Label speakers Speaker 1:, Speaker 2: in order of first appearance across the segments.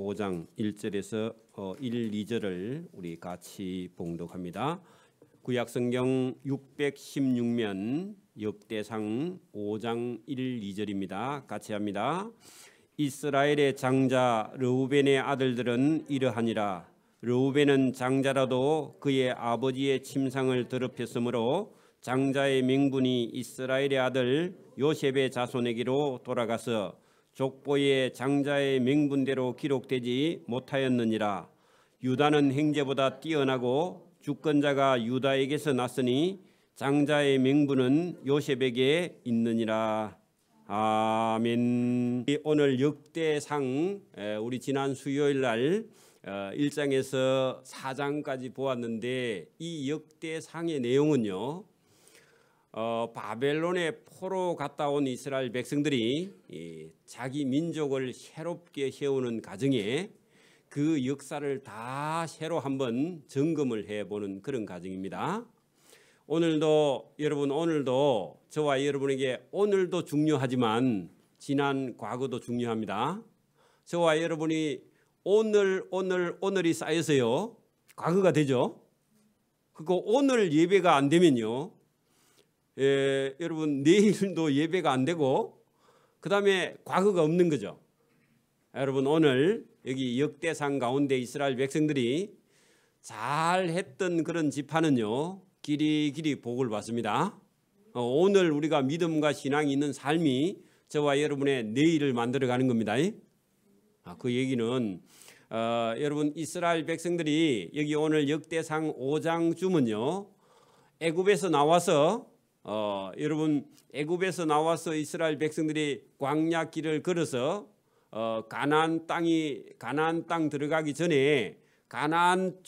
Speaker 1: 5장 1절에서 1, 2절을 우리 같이 봉독합니다. 구약성경 616면 역대상 5장 1, 2절입니다. 같이 합니다. 이스라엘의 장자 르우벤의 아들들은 이러하니라. 르우벤은 장자라도 그의 아버지의 침상을 더럽혔으므로 장자의 명분이 이스라엘의 아들 요셉의 자손에게로 돌아가서 족보의 장자의 명분대로 기록되지 못하였느니라. 유다는 형제보다 뛰어나고 주권자가 유다에게서 났으니 장자의 명분은 요셉에게 있느니라. 아멘. 오늘 역대상 우리 지난 수요일 날 1장에서 4장까지 보았는데 이 역대상의 내용은요, 바벨론의 포로 갔다 온 이스라엘 백성들이 자기 민족을 새롭게 세우는 과정에 그 역사를 다 새로 한번 점검을 해보는 그런 과정입니다. 오늘도 여러분, 오늘도 저와 여러분에게 오늘도 중요하지만 지난 과거도 중요합니다. 저와 여러분이 오늘이 쌓여서요 과거가 되죠. 그리고 오늘 예배가 안 되면요, 여러분 내일도 예배가 안 되고 그 다음에 과거가 없는 거죠. 여러분, 오늘 여기 역대상 가운데 이스라엘 백성들이 잘했던 그런 지파는요 길이 복을 받습니다. 오늘 우리가 믿음과 신앙이 있는 삶이 저와 여러분의 내일을 만들어가는 겁니다. 그 얘기는 여러분, 이스라엘 백성들이 여기 오늘 역대상 5장쯤은요 애굽에서 나와서 여러분, 애굽에서 나와서 이스라엘 백성들이 광야 길을 걸어서 가나안 땅 들어가기 전에 가나안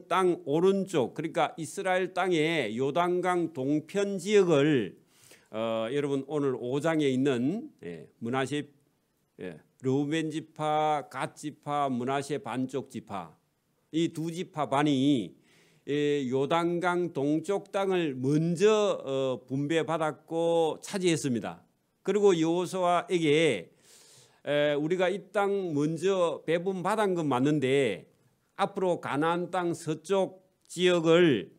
Speaker 1: 땅 오른쪽, 그러니까 이스라엘 땅의 요단강 동편 지역을 여러분 오늘 5장에 있는 므낫세, 르우벤 지파, 갓 지파, 므낫세 반쪽 지파, 이 두 지파 반이 요단강 동쪽 땅을 먼저 분배받았고 차지했습니다. 그리고 여호수아에게 우리가 이 땅 먼저 배분받은 건 맞는데 앞으로 가나안 땅 서쪽 지역을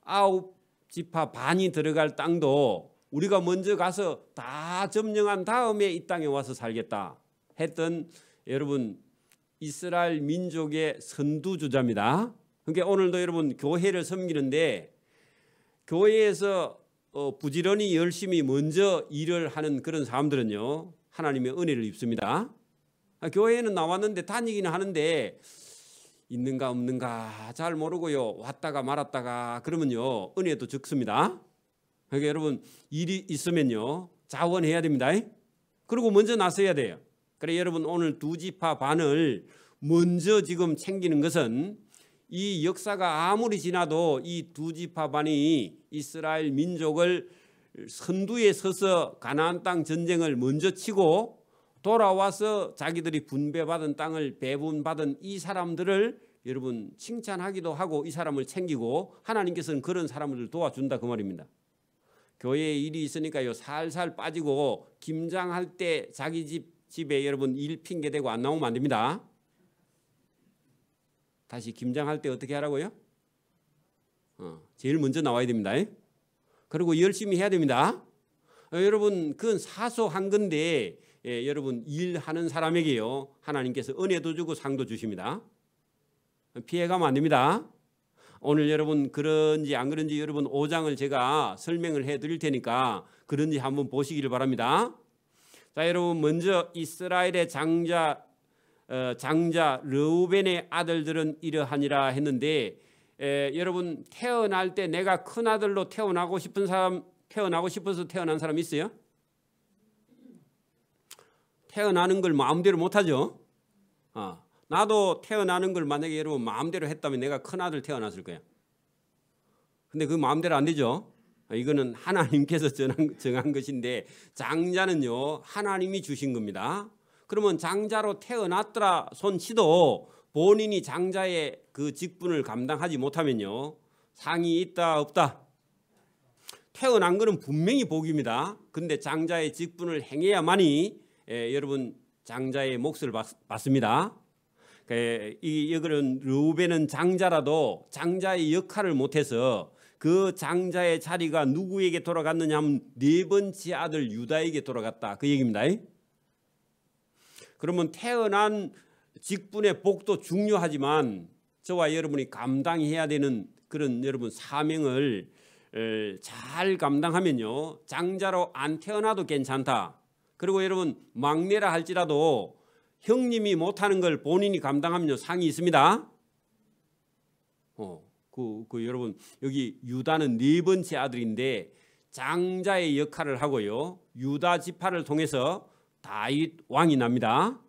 Speaker 1: 9지파 반이 들어갈 땅도 우리가 먼저 가서 다 점령한 다음에 이 땅에 와서 살겠다 했던 여러분 이스라엘 민족의 선두주자입니다. 그러니까 오늘도 여러분 교회를 섬기는데 교회에서 부지런히 열심히 먼저 일을 하는 그런 사람들은요 하나님의 은혜를 입습니다. 교회에는 나왔는데 다니기는 하는데 있는가 없는가 잘 모르고요 왔다가 말았다가 그러면요 은혜도 적습니다. 그러니까 여러분 일이 있으면요 자원해야 됩니다. 그리고 먼저 나서야 돼요. 그래 여러분, 오늘 두 지파 반을 먼저 지금 챙기는 것은 이 역사가 아무리 지나도 이 두 지파 반이 이스라엘 민족을 선두에 서서 가나안 땅 전쟁을 먼저 치고 돌아와서 자기들이 분배받은 땅을 배분받은 이 사람들을 여러분 칭찬하기도 하고 이 사람을 챙기고 하나님께서는 그런 사람을 도와준다 그 말입니다. 교회에 일이 있으니까요 살살 빠지고 김장할 때 자기 집에 여러분 일 핑계대고 안 나오면 안 됩니다. 다시 김장할 때 어떻게 하라고요? 제일 먼저 나와야 됩니다. 그리고 열심히 해야 됩니다. 여러분 그건 사소한 건데 여러분 일하는 사람에게요 하나님께서 은혜도 주고 상도 주십니다. 피해가면 안 됩니다. 오늘 여러분 그런지 안 그런지 여러분 5장을 제가 설명을 해드릴 테니까 그런지 한번 보시기를 바랍니다. 자, 여러분 먼저 이스라엘의 장자 르우벤의 아들들은 이러하니라 했는데 여러분 태어날 때 내가 큰 아들로 태어나고 싶어서 태어난 사람 있어요? 태어나는 걸 마음대로 못하죠. 나도 태어나는 걸 만약에 여러분 마음대로 했다면 내가 큰 아들 태어났을 거야. 근데 그 마음대로 안 되죠. 이거는 하나님께서 정한 것인데 장자는요 하나님이 주신 겁니다. 그러면 장자로 태어났더라 손치도 본인이 장자의 그 직분을 감당하지 못하면요 상이 있다 없다? 태어난 것은 분명히 복입니다. 그런데 장자의 직분을 행해야만이 여러분 장자의 몫을 받습니다. 이거는 르우벤은 장자라도 장자의 역할을 못해서 그 장자의 자리가 누구에게 돌아갔느냐 하면 네 번째 아들 유다에게 돌아갔다, 그 얘기입니다. 그러면 태어난 직분의 복도 중요하지만 저와 여러분이 감당해야 되는 그런 여러분 사명을 잘 감당하면요, 장자로 안 태어나도 괜찮다. 그리고 여러분 막내라 할지라도 형님이 못하는 걸 본인이 감당하면요 상이 있습니다. 여러분 여기 유다는 네 번째 아들인데 장자의 역할을 하고요, 유다 지파를 통해서 다윗 왕이 납니다.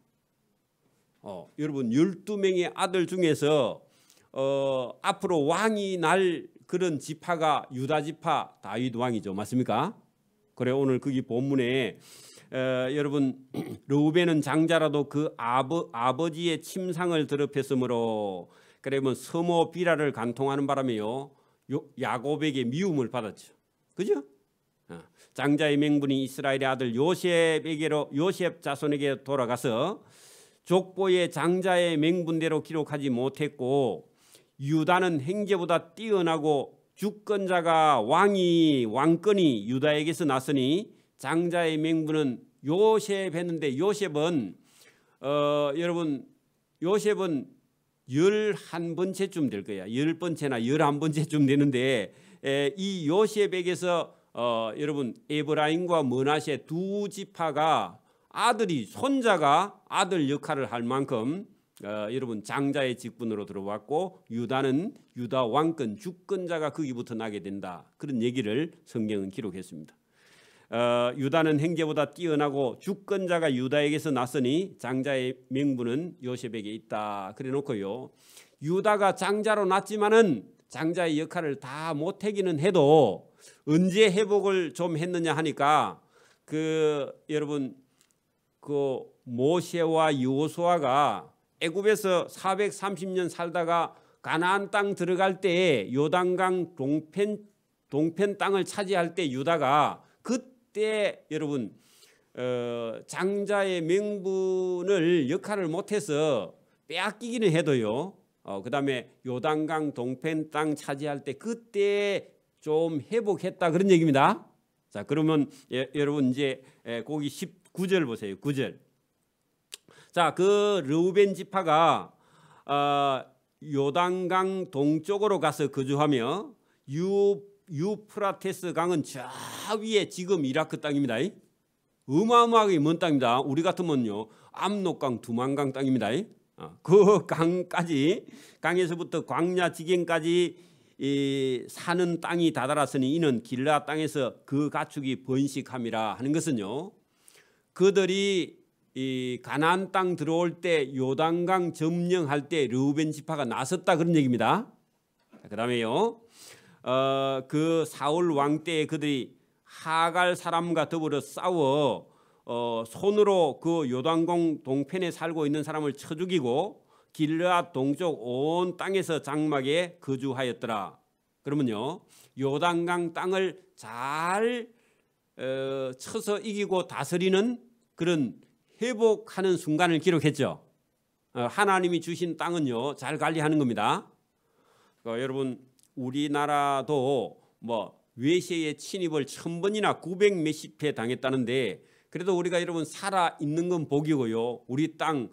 Speaker 1: 여러분 12명의 아들 중에서 앞으로 왕이 날 그런 지파가 유다 지파 다윗 왕이죠. 맞습니까? 그래 오늘 거기 본문에 여러분 르우벤은 장자라도 그 아버지의 침상을 더럽혔으므로 그러면 서모 비라를 간통하는 바람에요 야곱에게 미움을 받았죠. 그죠? 장자의 명분이 이스라엘의 아들 요셉 자손에게 돌아가서 족보의 장자의 명분대로 기록하지 못했고, 유다는 형제보다 뛰어나고 주권자가 왕권이 유다에게서 났으니 장자의 명분은 요셉 했는데, 요셉은 여러분 요셉은 11번째쯤 될 거야. 10번째나 11번째쯤 되는데 이 요셉에게서 여러분 에브라임과 므낫세 두 지파가 손자가 아들 역할을 할 만큼 여러분 장자의 직분으로 들어왔고, 유다는 유다 왕권 주권자가 거기부터 나게 된다, 그런 얘기를 성경은 기록했습니다. 유다는 형제보다 뛰어나고 주권자가 유다에게서 났으니 장자의 명분은 요셉에게 있다, 그래 놓고요, 유다가 장자로 났지만은 장자의 역할을 다 못하기는 해도 언제 회복을 좀 했느냐 하니까 여러분 모세와 여호수아가 애굽에서 430년 살다가 가나안 땅 들어갈 때 요단강 동편 땅을 차지할 때 유다가 그때 여러분 장자의 명분을 역할을 못해서 빼앗기기는 해도요, 그다음에 요단강 동편 땅 차지할 때 그때 좀 회복했다, 그런 얘기입니다. 자, 그러면 여러분 이제 거기 19절 보세요. 9절. 자, 그 르우벤 지파가 요단강 동쪽으로 가서 거주하며 유프라테스 강은 저 위에 지금 이라크 땅입니다. 어마어마하게 먼 땅입니다. 우리 같으면요 압록강, 두만강 땅입니다. 그 강에서부터 광야 지경까지 사는 땅이 다다랐으니 이는 길라 땅에서 그 가축이 번식함이라 하는 것은요, 그들이 이 가나안 땅 들어올 때 요단강 점령할 때 르우벤 지파가 나섰다, 그런 얘기입니다. 그다음에요 그 사울 왕 때 그들이 하갈 사람과 더불어 싸워 손으로 그 요단강 동편에 살고 있는 사람을 쳐 죽이고 길르앗 동쪽 온 땅에서 장막에 거주하였더라. 그러면요 요단강 땅을 잘 쳐서 이기고 다스리는 그런 회복하는 순간을 기록했죠. 하나님이 주신 땅은요 잘 관리하는 겁니다. 여러분 우리나라도 외세의 침입을 1000번이나 900 몇십 회 당했다는데, 그래도 우리가 여러분 살아 있는 건 복이고요, 우리 땅,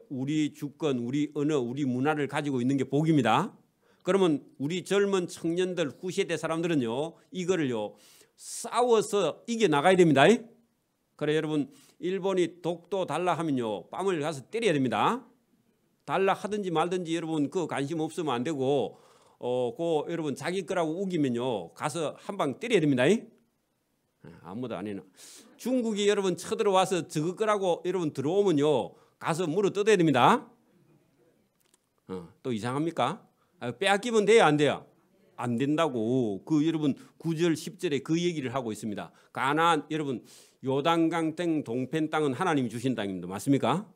Speaker 1: 우리 주권, 우리 언어, 우리 문화를 가지고 있는 게 복입니다. 그러면 우리 젊은 청년들, 후세대 사람들은요 이거를요 싸워서 이겨 나가야 됩니다. 그래 여러분 일본이 독도 달라 하면요 뺨을 가서 때려야 됩니다. 달라 하든지 말든지 여러분 그 관심 없으면 안 되고 여러분 자기 거라고 우기면요 가서 한 방 때려야 됩니다. 아무도 안 해나. 중국이 여러분 쳐들어와서 저거 거라고 여러분 들어오면요 가서 물어 뜯어야 됩니다. 또 이상합니까? 빼앗기면 돼요, 안 돼요? 안 된다고. 여러분 9절 10절에 그 얘기를 하고 있습니다. 가나안 여러분 요단강 땅 동편 땅은 하나님이 주신 땅입니다. 맞습니까?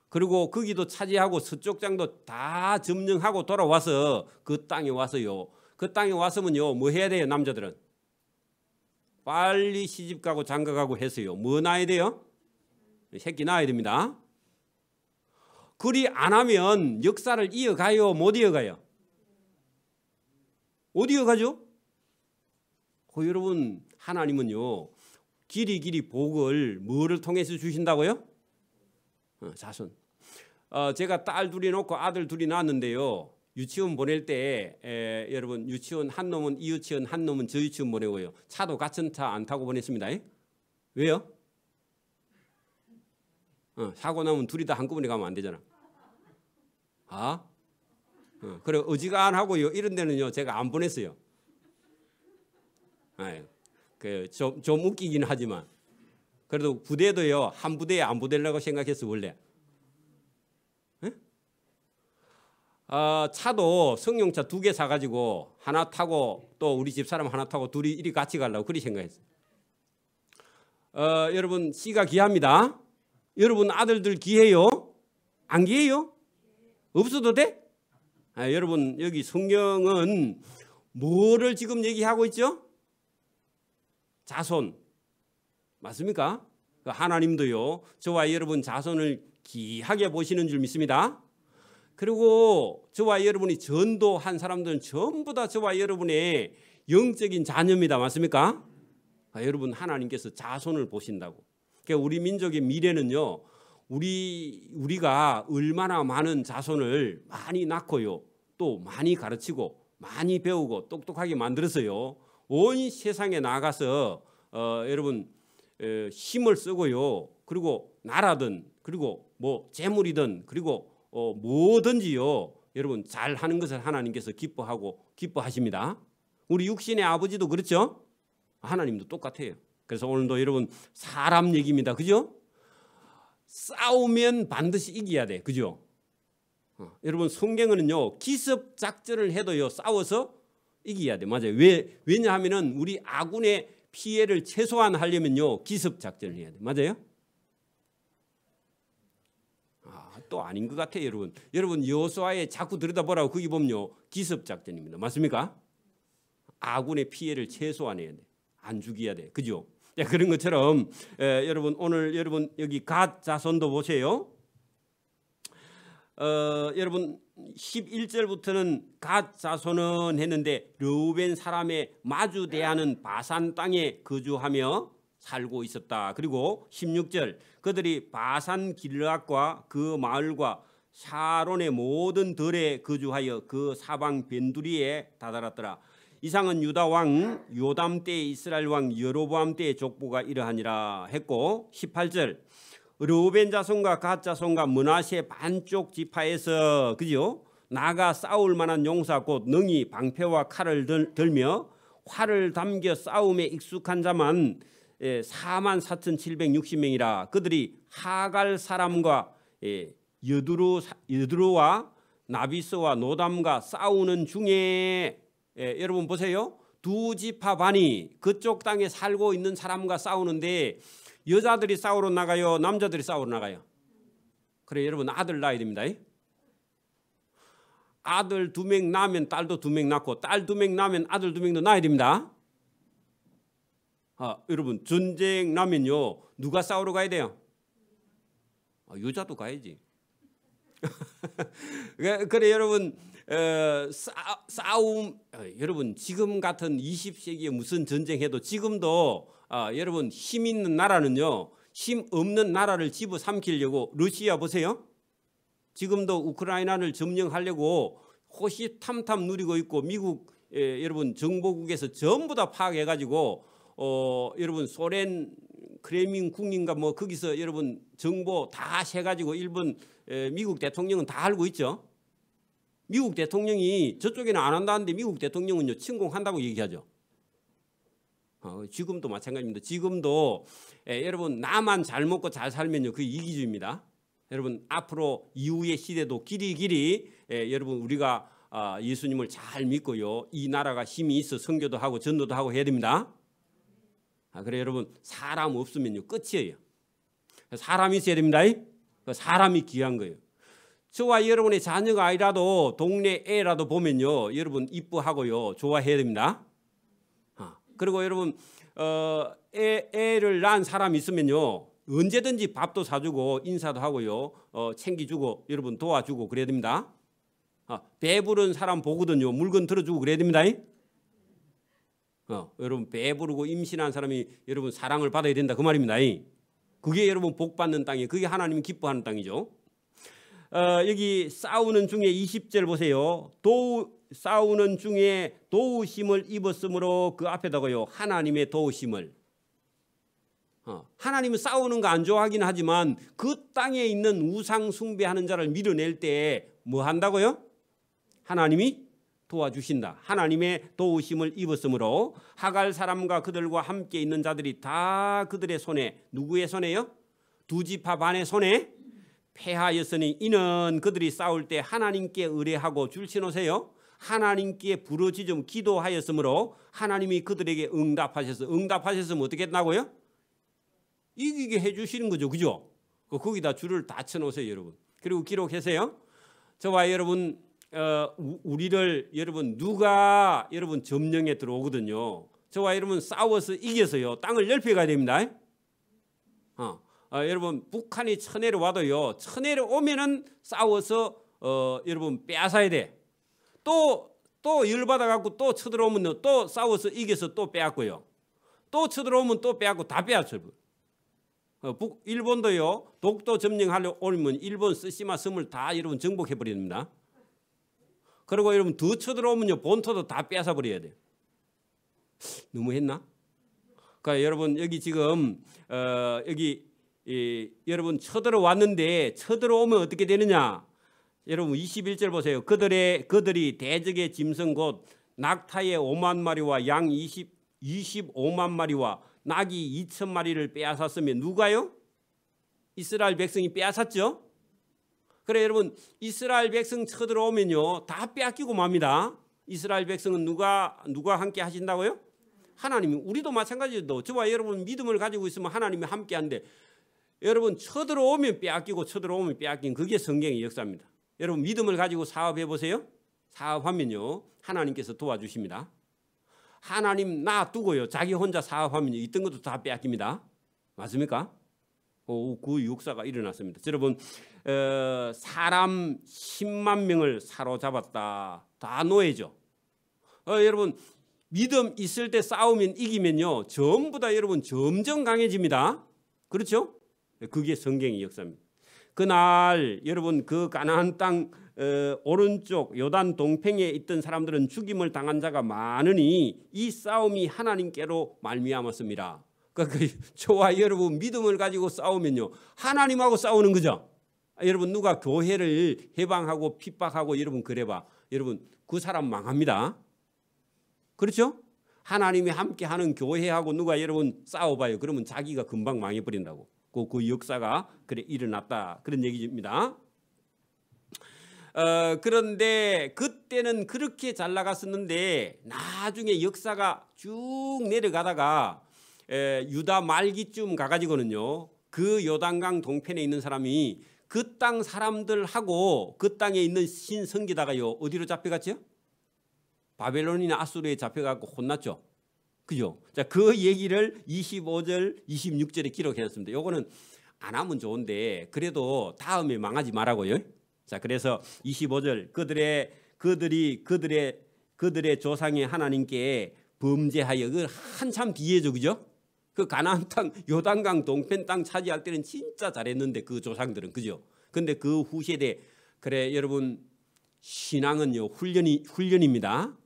Speaker 1: 그리고 거기도 차지하고 서쪽 장도 다 점령하고 돌아와서 그 땅에 와서요. 그 땅에 왔으면요 뭐 해야 돼요? 남자들은 빨리 시집가고 장가가고 해서요 뭐 나야 돼요? 새끼 낳아야 됩니다. 그리 안 하면 역사를 이어가요, 못 이어가요? 못 이어가죠? 여러분, 하나님은요 길이 복을 뭐를 통해서 주신다고요? 자손. 제가 딸 둘이 놓고 아들 둘이 낳았는데요, 유치원 보낼 때 여러분, 유치원 한 놈은 이 유치원, 한 놈은 저 유치원 보내고요, 차도 같은 차 안 타고 보냈습니다. 왜요? 사고 나면 둘이 다 한꺼번에 가면 안 되잖아. 그래 어지간하고요 이런 데는요 제가 안 보냈어요. 좀 웃기긴 하지만 그래도 부대도요 한 부대에 안 보내려고 생각했어 원래. 차도 승용차 2개 사가지고 하나 타고 또 우리 집사람 하나 타고 둘이 이리 같이 가려고 그리 생각했어요. 여러분 씨가 귀합니다. 여러분 아들들 귀해요? 안 귀해요? 없어도 돼? 여러분 여기 성경은 뭐를 지금 얘기하고 있죠? 자손 맞습니까? 하나님도요 저와 여러분 자손을 귀하게 보시는 줄 믿습니다. 그리고 저와 여러분이 전도한 사람들은 전부 다 저와 여러분의 영적인 자녀입니다. 맞습니까? 여러분 하나님께서 자손을 보신다고. 그러니까 우리 민족의 미래는요 우리가 얼마나 많은 자손을 많이 낳고요 또 많이 가르치고 많이 배우고 똑똑하게 만들어서요 온 세상에 나가서 여러분 힘을 쓰고요 그리고 나라든 그리고 뭐 재물이든 그리고 뭐든지요 여러분 잘하는 것을 하나님께서 기뻐하십니다. 우리 육신의 아버지도 그렇죠? 하나님도 똑같아요. 그래서 오늘도 여러분 사람 얘기입니다. 그죠? 싸우면 반드시 이겨야 돼. 그죠? 여러분 성경은요 기습 작전을 해도요 싸워서 이겨야 돼. 맞아요. 왜냐하면은 우리 아군의 피해를 최소화하려면요 기습 작전을 해야 돼. 맞아요? 또 아닌 것 같아요, 여러분. 여러분 여호수아에 자꾸 들여다보라고 거기 보면요 기습 작전입니다. 맞습니까? 아군의 피해를 최소화해야 돼. 안 죽여야 돼. 그죠? 그런 것처럼 여러분 오늘 여러분 여기 갓 자손도 보세요. 여러분 11절부터는 갓 자손은 했는데 르우벤 사람의 마주 대하는 바산 땅에 거주하며 살고 있었다. 그리고 16절 그들이 바산 길앗과 그 마을과 샤론의 모든 들에 거주하여 그 사방 변두리에 다다랐더라. 이상은 유다 왕 요담 때 이스라엘 왕 여로보암 때의 족보가 이러하니라 했고 18절 르우벤 자손과 갓 자손과 므낫세 반쪽 지파에서 그죠? 나가 싸울 만한 용사 곧 능히 방패와 칼을 들며 활을 담겨 싸움에 익숙한 자만 44,760명이라. 그들이 하갈 사람과 여드루와 나비스와 노담과 싸우는 중에 여러분 보세요. 두 지파 반이 그쪽 땅에 살고 있는 사람과 싸우는데 여자들이 싸우러 나가요? 남자들이 싸우러 나가요? 그래 여러분 아들 낳아야 됩니다. 아들 2명 낳으면 딸도 2명 낳고 딸 2명 낳으면 아들 2명도 낳아야 됩니다. 여러분 전쟁 나면요 누가 싸우러 가야 돼요? 여자도 가야지. 그래 여러분 싸움 여러분 지금 같은 20세기에 무슨 전쟁해도 지금도 여러분 힘 있는 나라는요 힘 없는 나라를 집어삼키려고 러시아 보세요. 지금도 우크라이나를 점령하려고 호시탐탐 누리고 있고 미국 여러분 정보국에서 전부 다 파악해가지고 여러분 소련 크레밍 국인가 뭐 거기서 여러분 정보 다 해가지고 일본 미국 대통령은 다 알고 있죠. 미국 대통령이 저쪽에는 안 한다는데 미국 대통령은요 침공한다고 얘기하죠. 지금도 마찬가지입니다. 지금도 여러분 나만 잘 먹고 잘 살면요 그게 이기주의입니다. 여러분 앞으로 이후의 시대도 길이 여러분 우리가 예수님을 잘 믿고요 이 나라가 힘이 있어 선교도 하고 전도도 하고 해야 됩니다. 그래 여러분 사람 없으면요 끝이에요. 사람이 있어야 됩니다. 사람이 귀한 거예요. 저와 여러분의 자녀가 아니라도 동네 애라도 보면요 여러분 이뻐하고요 좋아해야 됩니다. 그리고 여러분 애를 낳은 사람이 있으면요 언제든지 밥도 사주고 인사도 하고요, 챙겨주고 여러분 도와주고 그래야 됩니다. 배부른 사람 보거든요, 물건 들어주고 그래야 됩니다. 여러분 배부르고 임신한 사람이 여러분 사랑을 받아야 된다 그 말입니다. 그게 여러분 복 받는 땅이에요. 그게 하나님이 기뻐하는 땅이죠. 여기 싸우는 중에 20절 보세요. 싸우는 중에 도우심을 입었으므로 그 앞에다가요, 하나님의 도우심을. 하나님은 싸우는 거 안 좋아하긴 하지만 그 땅에 있는 우상 숭배하는 자를 밀어낼 때 뭐 한다고요? 하나님이 도와주신다. 하나님의 도우심을 입었으므로 하갈 사람과 그들과 함께 있는 자들이 다 그들의 손에, 누구의 손에요? 두 지파 반의 손에 패하였으니 이는 그들이 싸울 때 하나님께 의뢰하고 줄치노세요. 하나님께 부르짖음 기도하였으므로 하나님이 그들에게 응답하셨으면 어떻게 했다고요? 이기게 해주시는 거죠. 그죠? 거기다 줄을 다 쳐놓으세요, 여러분. 그리고 기록하세요. 저와 여러분, 우리를 여러분 누가 여러분 점령에 들어오거든요. 저와 여러분 싸워서 이겨서요, 땅을 넓혀가야 됩니다. 여러분 북한이 천해로 와도요, 천해로 오면은 싸워서 여러분 빼앗아야 돼. 또 열받아 갖고 또 쳐들어오면 또 싸워서 이겨서 또 빼앗고요. 또 쳐들어오면 또 빼앗고 다 빼앗어요. 일본도요, 독도 점령하려 오면 일본 쓰시마 섬을 다 여러분 정복해 버립니다. 그리고 여러분 더 쳐들어오면요, 본토도 다 빼앗아 버려야 돼요. 너무 했나? 그러니까 여러분 여기 지금 여기 여러분 쳐들어왔는데 쳐들어오면 어떻게 되느냐? 여러분 21절 보세요. 그들이 대적의 짐승 곧 낙타의 5만 마리와 양 25만 마리와 낙이 2천 마리를 빼앗았으면 누가요? 이스라엘 백성이 빼앗았죠. 그래 여러분 이스라엘 백성 쳐들어오면요 다 빼앗기고 맙니다. 이스라엘 백성은 누가 함께 하신다고요? 하나님이. 우리도 마찬가지로 저와 여러분 믿음을 가지고 있으면 하나님이 함께 하는데, 여러분 쳐들어오면 빼앗기고 쳐들어오면 빼앗긴, 그게 성경의 역사입니다. 여러분 믿음을 가지고 사업해 보세요. 사업하면요 하나님께서 도와주십니다. 하나님 놔두고요 자기 혼자 사업하면요 있던 것도 다 빼앗깁니다. 맞습니까? 그 역사가 일어났습니다. 여러분 사람 10만 명을 사로잡았다. 다 노예죠. 여러분 믿음 있을 때 싸우면 이기면요 전부 다 여러분 점점 강해집니다. 그렇죠? 그게 성경의 역사입니다. 그날 여러분 그 가나안 땅 오른쪽 요단 동평에 있던 사람들은 죽임을 당한 자가 많으니 이 싸움이 하나님께로 말미암았습니다. 그러니까 저와 여러분 믿음을 가지고 싸우면요 하나님하고 싸우는 거죠. 여러분 누가 교회를 해방하고 핍박하고 여러분 그래봐, 여러분 그 사람 망합니다. 그렇죠? 하나님이 함께하는 교회하고 누가 여러분 싸워봐요. 그러면 자기가 금방 망해버린다고. 그 역사가 그래 일어났다 그런 얘기입니다. 그런데 그때는 그렇게 잘 나갔었는데 나중에 역사가 쭉 내려가다가 유다 말기쯤 가가지고는요 그 요단강 동편에 있는 사람이 그 땅 사람들하고 그 땅에 있는 신성기다가요 어디로 잡혀갔죠? 바벨론이나 아수르에 잡혀가고 혼났죠. 그죠? 자, 그 얘기를 25절 26절에 기록했습니다. 요거는 안 하면 좋은데 그래도 다음에 망하지 말라고요. 자, 그래서 25절 그들의 조상의 하나님께 범죄하여, 그 한참 뒤에죠. 그죠? 그 가나안 땅 요단강 동편 땅 차지할 때는 진짜 잘했는데 그 조상들은, 그죠? 근데 그 후세대, 그래 여러분 신앙은요 훈련입니다.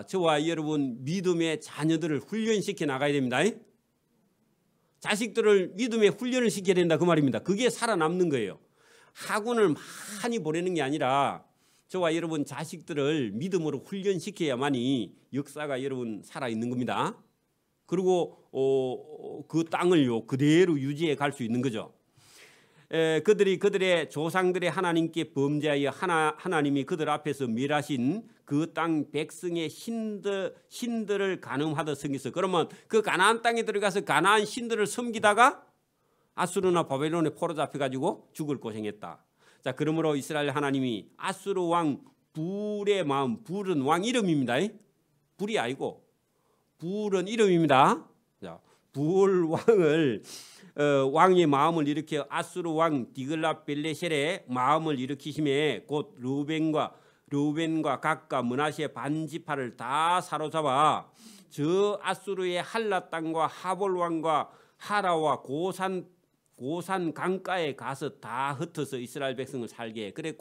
Speaker 1: 저와 여러분 믿음의 자녀들을 훈련시켜 나가야 됩니다. 자식들을 믿음의 훈련을 시켜야 된다 그 말입니다. 그게 살아남는 거예요. 학원을 많이 보내는 게 아니라 저와 여러분 자식들을 믿음으로 훈련시켜야만이 역사가 여러분 살아있는 겁니다. 그리고 그 땅을요 그대로 유지해 갈 수 있는 거죠. 그들의 조상들의 하나님께 범죄하여 하나님이 그들 앞에서 멸하신 그 땅 백성의 신들을 간음하듯 섬겼어. 그러면 그 가나안 땅에 들어가서 가나안 신들을 섬기다가 아수르나 바벨론에 포로 잡혀가지고 죽을 고생했다. 자, 그러므로 이스라엘 하나님이 아수르 왕 불의 마음, 불은 왕 이름입니다. 불이 아니고 불은 이름입니다. 자, 불 왕을 왕의 마음을 일으켜 아수르 왕 디글랏빌레셀의 마음을 일으키심에 곧 르우벤과 각과 므낫세 반지파를 다 사로잡아 저 아수르의 할라 땅과 하볼 왕과 하라와 고산 강가에 가서 다 흩어서 이스라엘 백성을 살게 해. 그래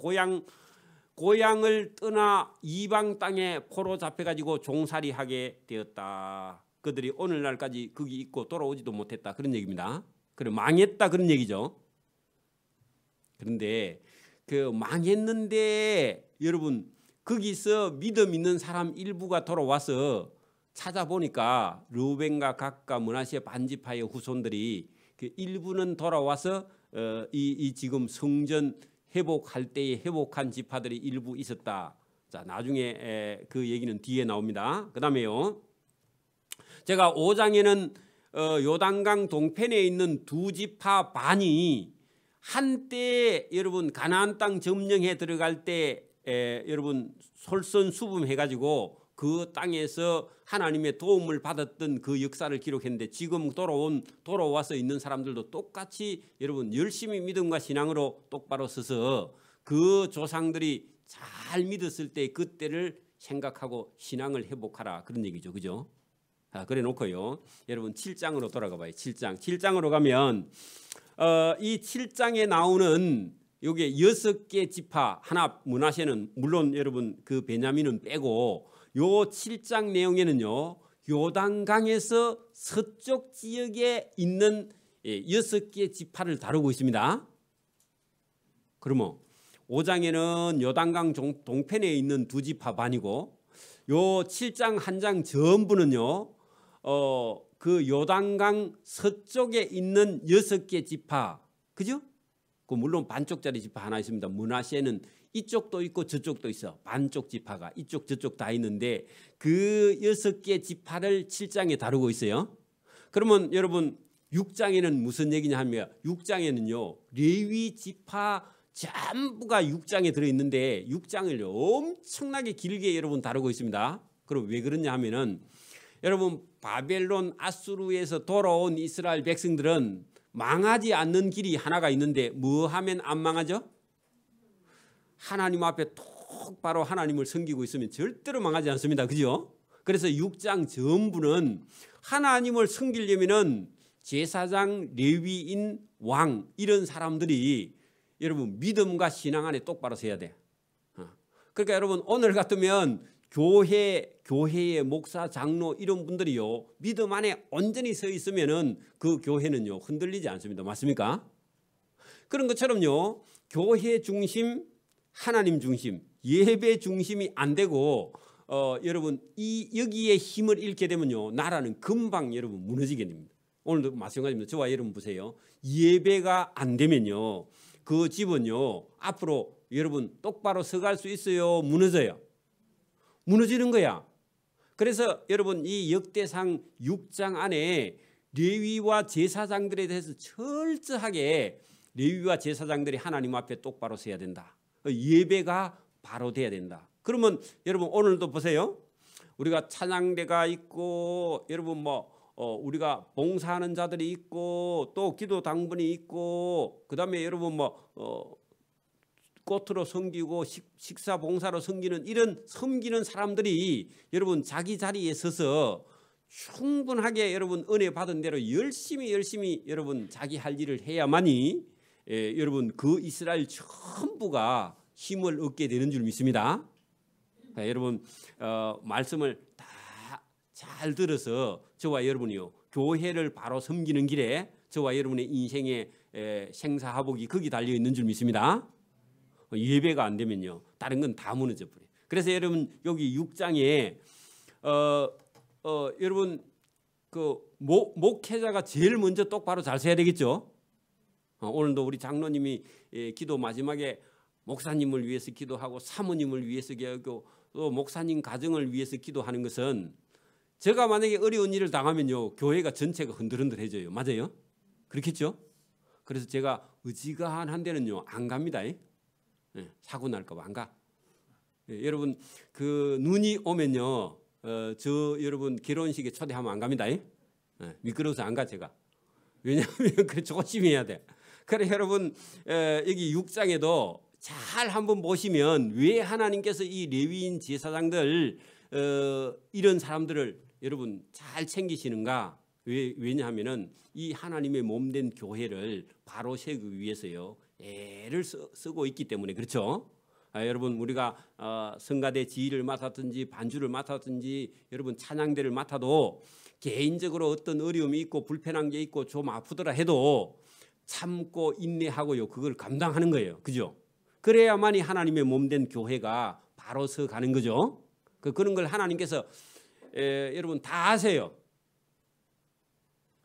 Speaker 1: 고향을 떠나 이방 땅에 포로 잡혀가지고 종살이하게 되었다. 그들이 오늘날까지 거기 있고 돌아오지도 못했다. 그런 얘기입니다. 그래 망했다 그런 얘기죠. 그런데 그 망했는데 여러분 거기서 믿음 있는 사람 일부가 돌아와서 찾아보니까 르우벤과 각과 므낫세 반지파의 후손들이 그 일부는 돌아와서 이 지금 성전 회복할 때에 회복한 지파들이 일부 있었다. 자 나중에 그 얘기는 뒤에 나옵니다. 그다음에요. 제가 5장에는 요단강 동편에 있는 두 지파 반이 한때 여러분 가나안 땅 점령해 들어갈 때 여러분 솔선수범해가지고 그 땅에서 하나님의 도움을 받았던 그 역사를 기록했는데 지금 돌아와서 있는 사람들도 똑같이 여러분 열심히 믿음과 신앙으로 똑바로 서서 그 조상들이 잘 믿었을 때 그때를 생각하고 신앙을 회복하라 그런 얘기죠. 그죠? 그래 놓고요. 여러분 7장으로 돌아가 봐요. 7장으로 가면 이 7장에 나오는 요게 6개 지파 하나 므낫세는 물론 여러분 그 베냐민은 빼고 요 7장 내용에는요. 요단강에서 서쪽 지역에 있는 6개 지파를 다루고 있습니다. 그러면 5장에는 요단강 동편에 있는 두 지파 반이고 요 7장 한 장 전부는요. 그 요단강 서쪽에 있는 6개 지파 그죠? 그 물론 반쪽짜리 지파 하나 있습니다. 므낫세는 이쪽도 있고 저쪽도 있어. 반쪽 지파가 이쪽 저쪽 다 있는데 그 6개 지파를 7장에 다루고 있어요. 그러면 여러분 6장에는 무슨 얘기냐 하면 6장에는요. 레위 지파 전부가 6장에 들어있는데 6장을 엄청나게 길게 여러분 다루고 있습니다. 그럼 왜 그러냐 하면은 여러분 바벨론 아수르에서 돌아온 이스라엘 백성들은 망하지 않는 길이 하나가 있는데 뭐 하면 안 망하죠? 하나님 앞에 똑바로 하나님을 섬기고 있으면 절대로 망하지 않습니다. 그죠? 그래서 6장 전부는 하나님을 섬기려면은 제사장, 레위인, 왕 이런 사람들이 여러분 믿음과 신앙 안에 똑바로 서야 돼. 그러니까 여러분 오늘 같으면 교회의 목사, 장로 이런 분들이요 믿음 안에 온전히 서 있으면은 그 교회는요 흔들리지 않습니다. 맞습니까? 그런 것처럼요 교회 중심, 하나님 중심, 예배 중심이 안 되고 여러분 여기에 힘을 잃게 되면요 나라는 금방 여러분 무너지게 됩니다. 오늘도 마찬가지입니다. 저와 여러분 보세요. 예배가 안 되면요 그 집은요 앞으로 여러분 똑바로 서갈 수 있어요? 무너져요? 무너지는 거야. 그래서 여러분 이 역대상 6장 안에 레위와 제사장들에 대해서 철저하게 레위와 제사장들이 하나님 앞에 똑바로 서야 된다. 예배가 바로 돼야 된다. 그러면 여러분 오늘도 보세요. 우리가 찬양대가 있고 여러분 우리가 봉사하는 자들이 있고 또 기도 당번이 있고 그다음에 여러분 꽃으로 섬기고 식사 봉사로 섬기는 이런 섬기는 사람들이 여러분 자기 자리에 서서 충분하게 여러분 은혜 받은 대로 열심히 여러분 자기 할 일을 해야만이 여러분 그 이스라엘 전부가 힘을 얻게 되는 줄 믿습니다. 여러분 말씀을 다 잘 들어서 저와 여러분이요 교회를 바로 섬기는 길에 저와 여러분의 인생의 생사화복이 거기 달려 있는 줄 믿습니다. 예배가 안 되면요 다른 건 다 무너져 버려요. 그래서 여러분 여기 6장에 여러분 그 목회자가 제일 먼저 똑바로 잘 서야 되겠죠. 오늘도 우리 장로님이 기도 마지막에 목사님을 위해서 기도하고 사모님을 위해서 기도하고 또 목사님 가정을 위해서 기도하는 것은 제가 만약에 어려운 일을 당하면요 교회가 전체가 흔들흔들해져요. 맞아요? 그렇겠죠? 그래서 제가 어지간한 데는요 안 갑니다. 사고 날까 봐 안 가. 여러분 그 눈이 오면요 저 여러분 결혼식에 초대하면 안 갑니다. 미끄러워서 안 가 제가. 왜냐하면 그래 조심해야 돼. 그래 여러분 여기 6장에도 잘 한번 보시면 왜 하나님께서 이 레위인 제사장들 이런 사람들을 여러분 잘 챙기시는가? 왜냐하면은 이 하나님의 몸된 교회를 바로 세우기 위해서요 애를 쓰고 있기 때문에 그렇죠. 여러분 우리가 성가대 지휘를 맡았든지 반주를 맡았든지 여러분 찬양대를 맡아도 개인적으로 어떤 어려움이 있고 불편한 게 있고 좀 아프더라 해도 참고 인내하고요 그걸 감당하는 거예요. 그죠? 그래야만이 하나님의 몸된 교회가 바로 서 가는 거죠. 그런 걸 하나님께서 여러분 다 아세요.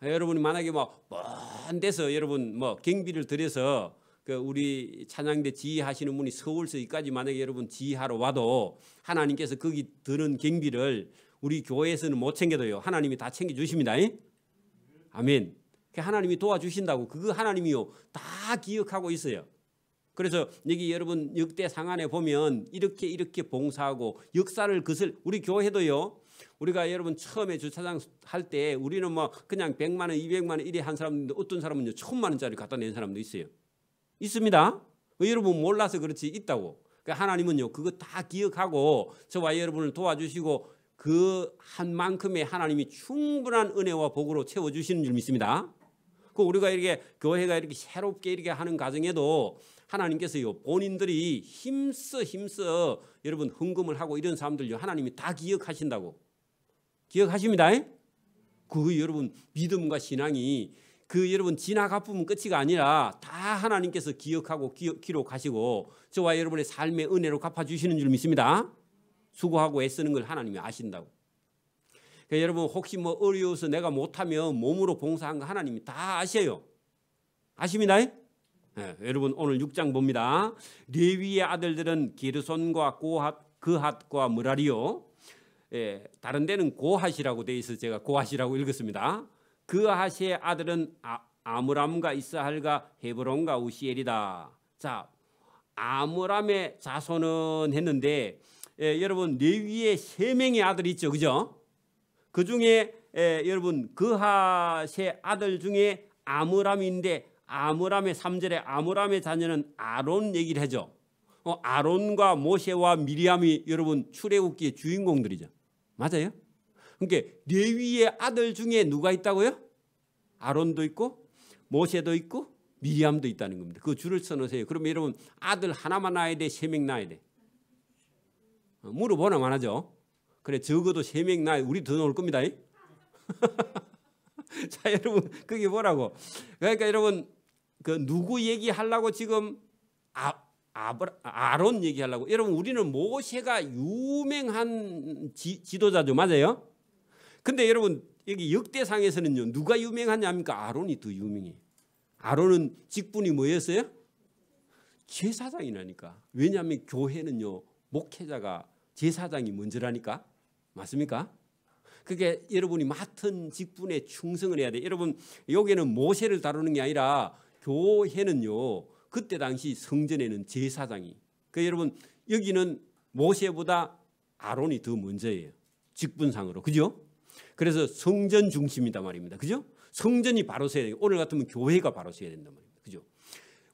Speaker 1: 여러분이 만약에 먼 데서 여러분 경비를 들여서 우리 찬양대 지휘하시는 분이 서울서 여기까지 만약에 여러분 지휘하러 와도 하나님께서 거기 드는 경비를 우리 교회에서는 못 챙겨도요 하나님이 다 챙겨주십니다. 아멘. 하나님이 도와주신다고 그거 하나님이요 다 기억하고 있어요. 그래서 여기 여러분 역대상안에 보면 이렇게 봉사하고 역사를 우리 교회도요 우리가 여러분 처음에 주차장 할 때 우리는 그냥 100만 원 200만 원 이래 한 사람인데 어떤 사람은요 1000만 원짜리 갖다 낸 사람도 있어요. 있습니다. 여러분 몰라서 그렇지 있다고. 하나님은요 그거 다 기억하고 저와 여러분을 도와주시고 그 한 만큼의 하나님이 충분한 은혜와 복으로 채워주시는 줄 믿습니다. 우리가 이렇게 교회가 이렇게 새롭게 이렇게 하는 과정에도 하나님께서요 본인들이 힘써 여러분 헌금을 하고 이런 사람들요 하나님이 다 기억하신다고. 기억하십니다. 그 여러분 믿음과 신앙이 여러분 지나 갚으면 끝이가 아니라 다 하나님께서 기억하고 기록하시고 저와 여러분의 삶의 은혜로 갚아주시는 줄 믿습니다. 수고하고 애쓰는 걸 하나님이 아신다고. 여러분 혹시 어려워서 내가 못하면 몸으로 봉사한 거 하나님이 다 아셔요. 아십니다. 여러분 오늘 6장 봅니다. 레위의 아들들은 게르손과 그핫과 므라리요. 다른 데는 고핫이라고 돼 있어서 제가 고핫이라고 읽었습니다. 그핫의 아들은 아므람과 이스할과 헤브론과 우시엘이다. 자, 아므람의 자손은 했는데 여러분 레위의 3명의 아들이 있죠. 그죠? 그 중에 여러분 그핫의 아들 중에 아므람인데 아므람의 3절에 아므람의 자녀는 아론 얘기를 하죠. 아론과 모세와 미리암이 여러분 출애굽기의 주인공들이죠. 맞아요? 그러니까 레위의 아들 중에 누가 있다고요? 아론도 있고 모세도 있고 미리암도 있다는 겁니다. 그 줄을 써놓으세요. 그러면 여러분 아들 하나만 낳아야 돼? 3명 낳아야 돼? 물어보나 마나죠. 그래 적어도 3명 낳아야 우리 더 나올 겁니다. 자 여러분 그게 뭐라고? 그러니까 여러분 누구 얘기하려고 지금 아론 얘기하려고. 여러분 우리는 모세가 유명한 지도자죠. 맞아요? 근데 여러분 여기 역대상에서는요 누가 유명하냐니까 아론이 더 유명해. 아론은 직분이 뭐였어요? 제사장이라니까. 왜냐하면 교회는요 목회자가 제사장이 먼저라니까. 맞습니까? 그게 여러분이 맡은 직분에 충성을 해야 돼. 여러분 여기는 모세를 다루는 게 아니라 교회는요 그때 당시 성전에는 제사장이. 여러분 여기는 모세보다 아론이 더 먼저예요. 직분상으로. 그죠? 그래서 성전 중심이다 말입니다. 그죠? 성전이 바로 서야 돼요. 오늘 같으면 교회가 바로 서야 된단 말입니다. 그죠?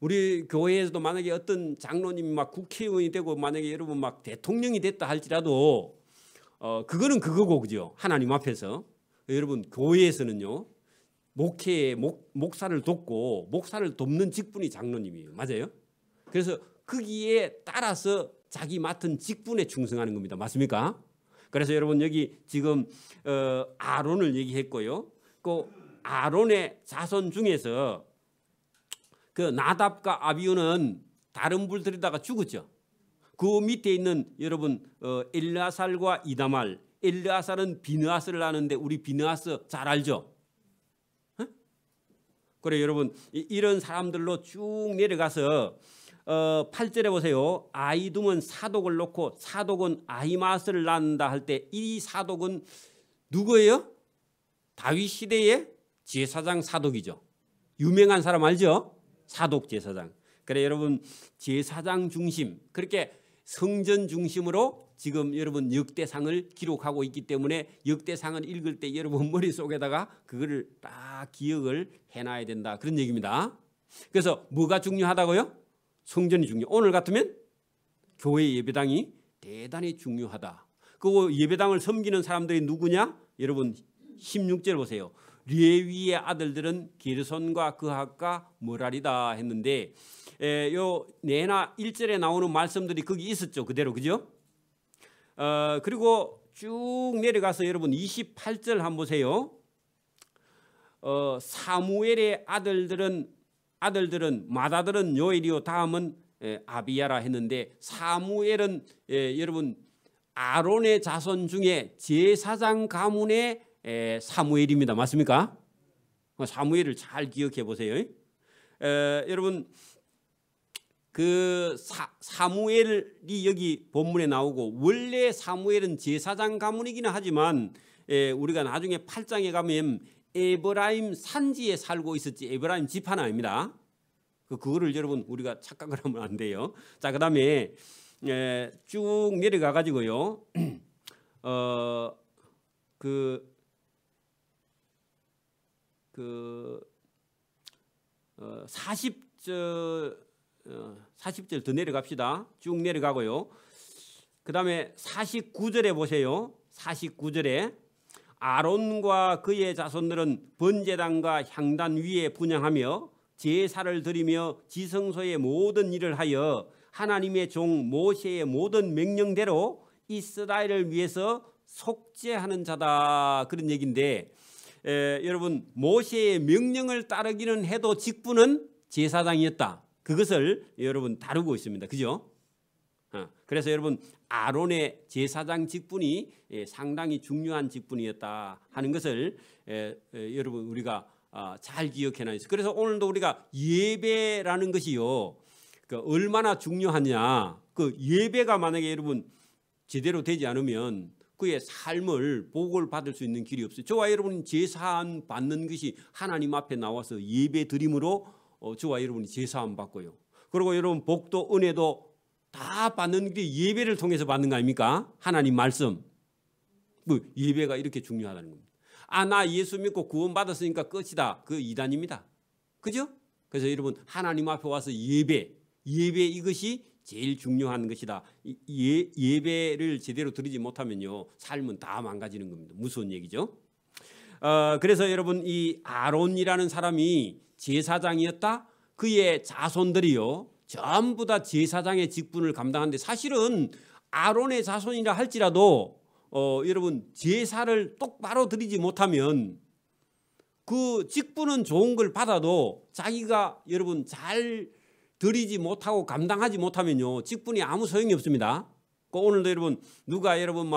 Speaker 1: 우리 교회에서도 만약에 어떤 장로님이 국회의원이 되고 만약에 여러분 대통령이 됐다 할지라도 그거는 그거고 그죠? 하나님 앞에서 여러분 교회에서는요 목회에 목사를 돕고 목사를 돕는 직분이 장로님이에요. 맞아요? 그래서 거기에 따라서 자기 맡은 직분에 충성하는 겁니다. 맞습니까? 그래서 여러분 여기 지금 아론을 얘기했고요. 그 아론의 자손 중에서 그 나답과 아비후는 다른 불들에다가 죽었죠. 그 밑에 있는 여러분 엘르아살과 이다말. 엘르아살은 비느하스를 아는데 우리 비느하스 잘 알죠? 그래 여러분 이런 사람들로 쭉 내려가서 8절에 보세요. 아이둠은 사독을 놓고 사독은 아히마스를 낳는다 할 때 이 사독은 누구예요? 다윗 시대의 제사장 사독이죠. 유명한 사람 알죠? 사독 제사장. 그래 여러분 제사장 중심. 그렇게 성전 중심으로 지금 여러분 역대상을 기록하고 있기 때문에 역대상을 읽을 때 여러분 머릿속에다가 그거를 딱 기억을 해놔야 된다, 그런 얘기입니다. 그래서 뭐가 중요하다고요? 성전이 중요. 오늘 같으면 교회 예배당이 대단히 중요하다. 그 예배당을 섬기는 사람들이 누구냐? 여러분 16절 보세요. 레위의 아들들은 게르손과 그핫과 므랄이다 했는데, 요 내나 1절에 나오는 말씀들이 거기 있었죠, 그대로, 그죠? 그리고 쭉 내려가서 여러분 28절 한번 보세요. 사무엘의 아들들은 맏아들은 요엘이요 다음은 아비야라 했는데, 사무엘은 여러분 아론의 자손 중에 제사장 가문의 사무엘입니다. 맞습니까? 사무엘을 잘 기억해 보세요. 여러분 그 사무엘이 여기 본문에 나오고, 원래 사무엘은 제사장 가문이기는 하지만 우리가 나중에 8장에 가면 에브라임 산지에 살고 있었지 에브라임 지파는 아닙니다. 그거를 여러분 우리가 착각을 하면 안 돼요. 자, 그다음에 쭉 내려가 가지고요. 40절 더 내려갑시다. 쭉 내려가고요. 그 다음에 49절에 보세요. 49절에 아론과 그의 자손들은 번제단과 향단 위에 분향하며 제사를 드리며 지성소의 모든 일을 하여 하나님의 종 모세의 모든 명령대로 이스라엘을 위해서 속죄하는 자다, 그런 얘기인데, 여러분 모세의 명령을 따르기는 해도 직분은 제사장이었다. 그것을 여러분 다루고 있습니다. 그죠? 그래서 여러분 아론의 제사장 직분이 상당히 중요한 직분이었다 하는 것을 여러분 우리가 잘 기억해놔야 있어요. 그래서 오늘도 우리가 예배라는 것이요, 얼마나 중요하냐. 그 예배가 만약에 여러분 제대로 되지 않으면 그의 삶을 복을 받을 수 있는 길이 없어요. 저와 여러분이 제사함 받는 것이 하나님 앞에 나와서 예배 드림으로 저와 여러분이 제사함 받고요. 그리고 여러분 복도 은혜도 다 받는 길이 예배를 통해서 받는 거 아닙니까? 하나님 말씀. 예배가 이렇게 중요하다는 겁니다. 나 예수 믿고 구원 받았으니까 끝이다. 그 이단입니다. 그죠? 그래서 여러분 하나님 앞에 와서 예배 이것이 제일 중요한 것이다. 예배를 제대로 드리지 못하면요 삶은 다 망가지는 겁니다. 무서운 얘기죠. 그래서 여러분 이 아론이라는 사람이 제사장이었다. 그의 자손들이요 전부 다 제사장의 직분을 감당하는데, 사실은 아론의 자손이라 할지라도 여러분 제사를 똑바로 드리지 못하면 그 직분은 좋은 걸 받아도 자기가 여러분 잘 드리지 못하고 감당하지 못하면요 직분이 아무 소용이 없습니다. 오늘도 여러분 누가 여러분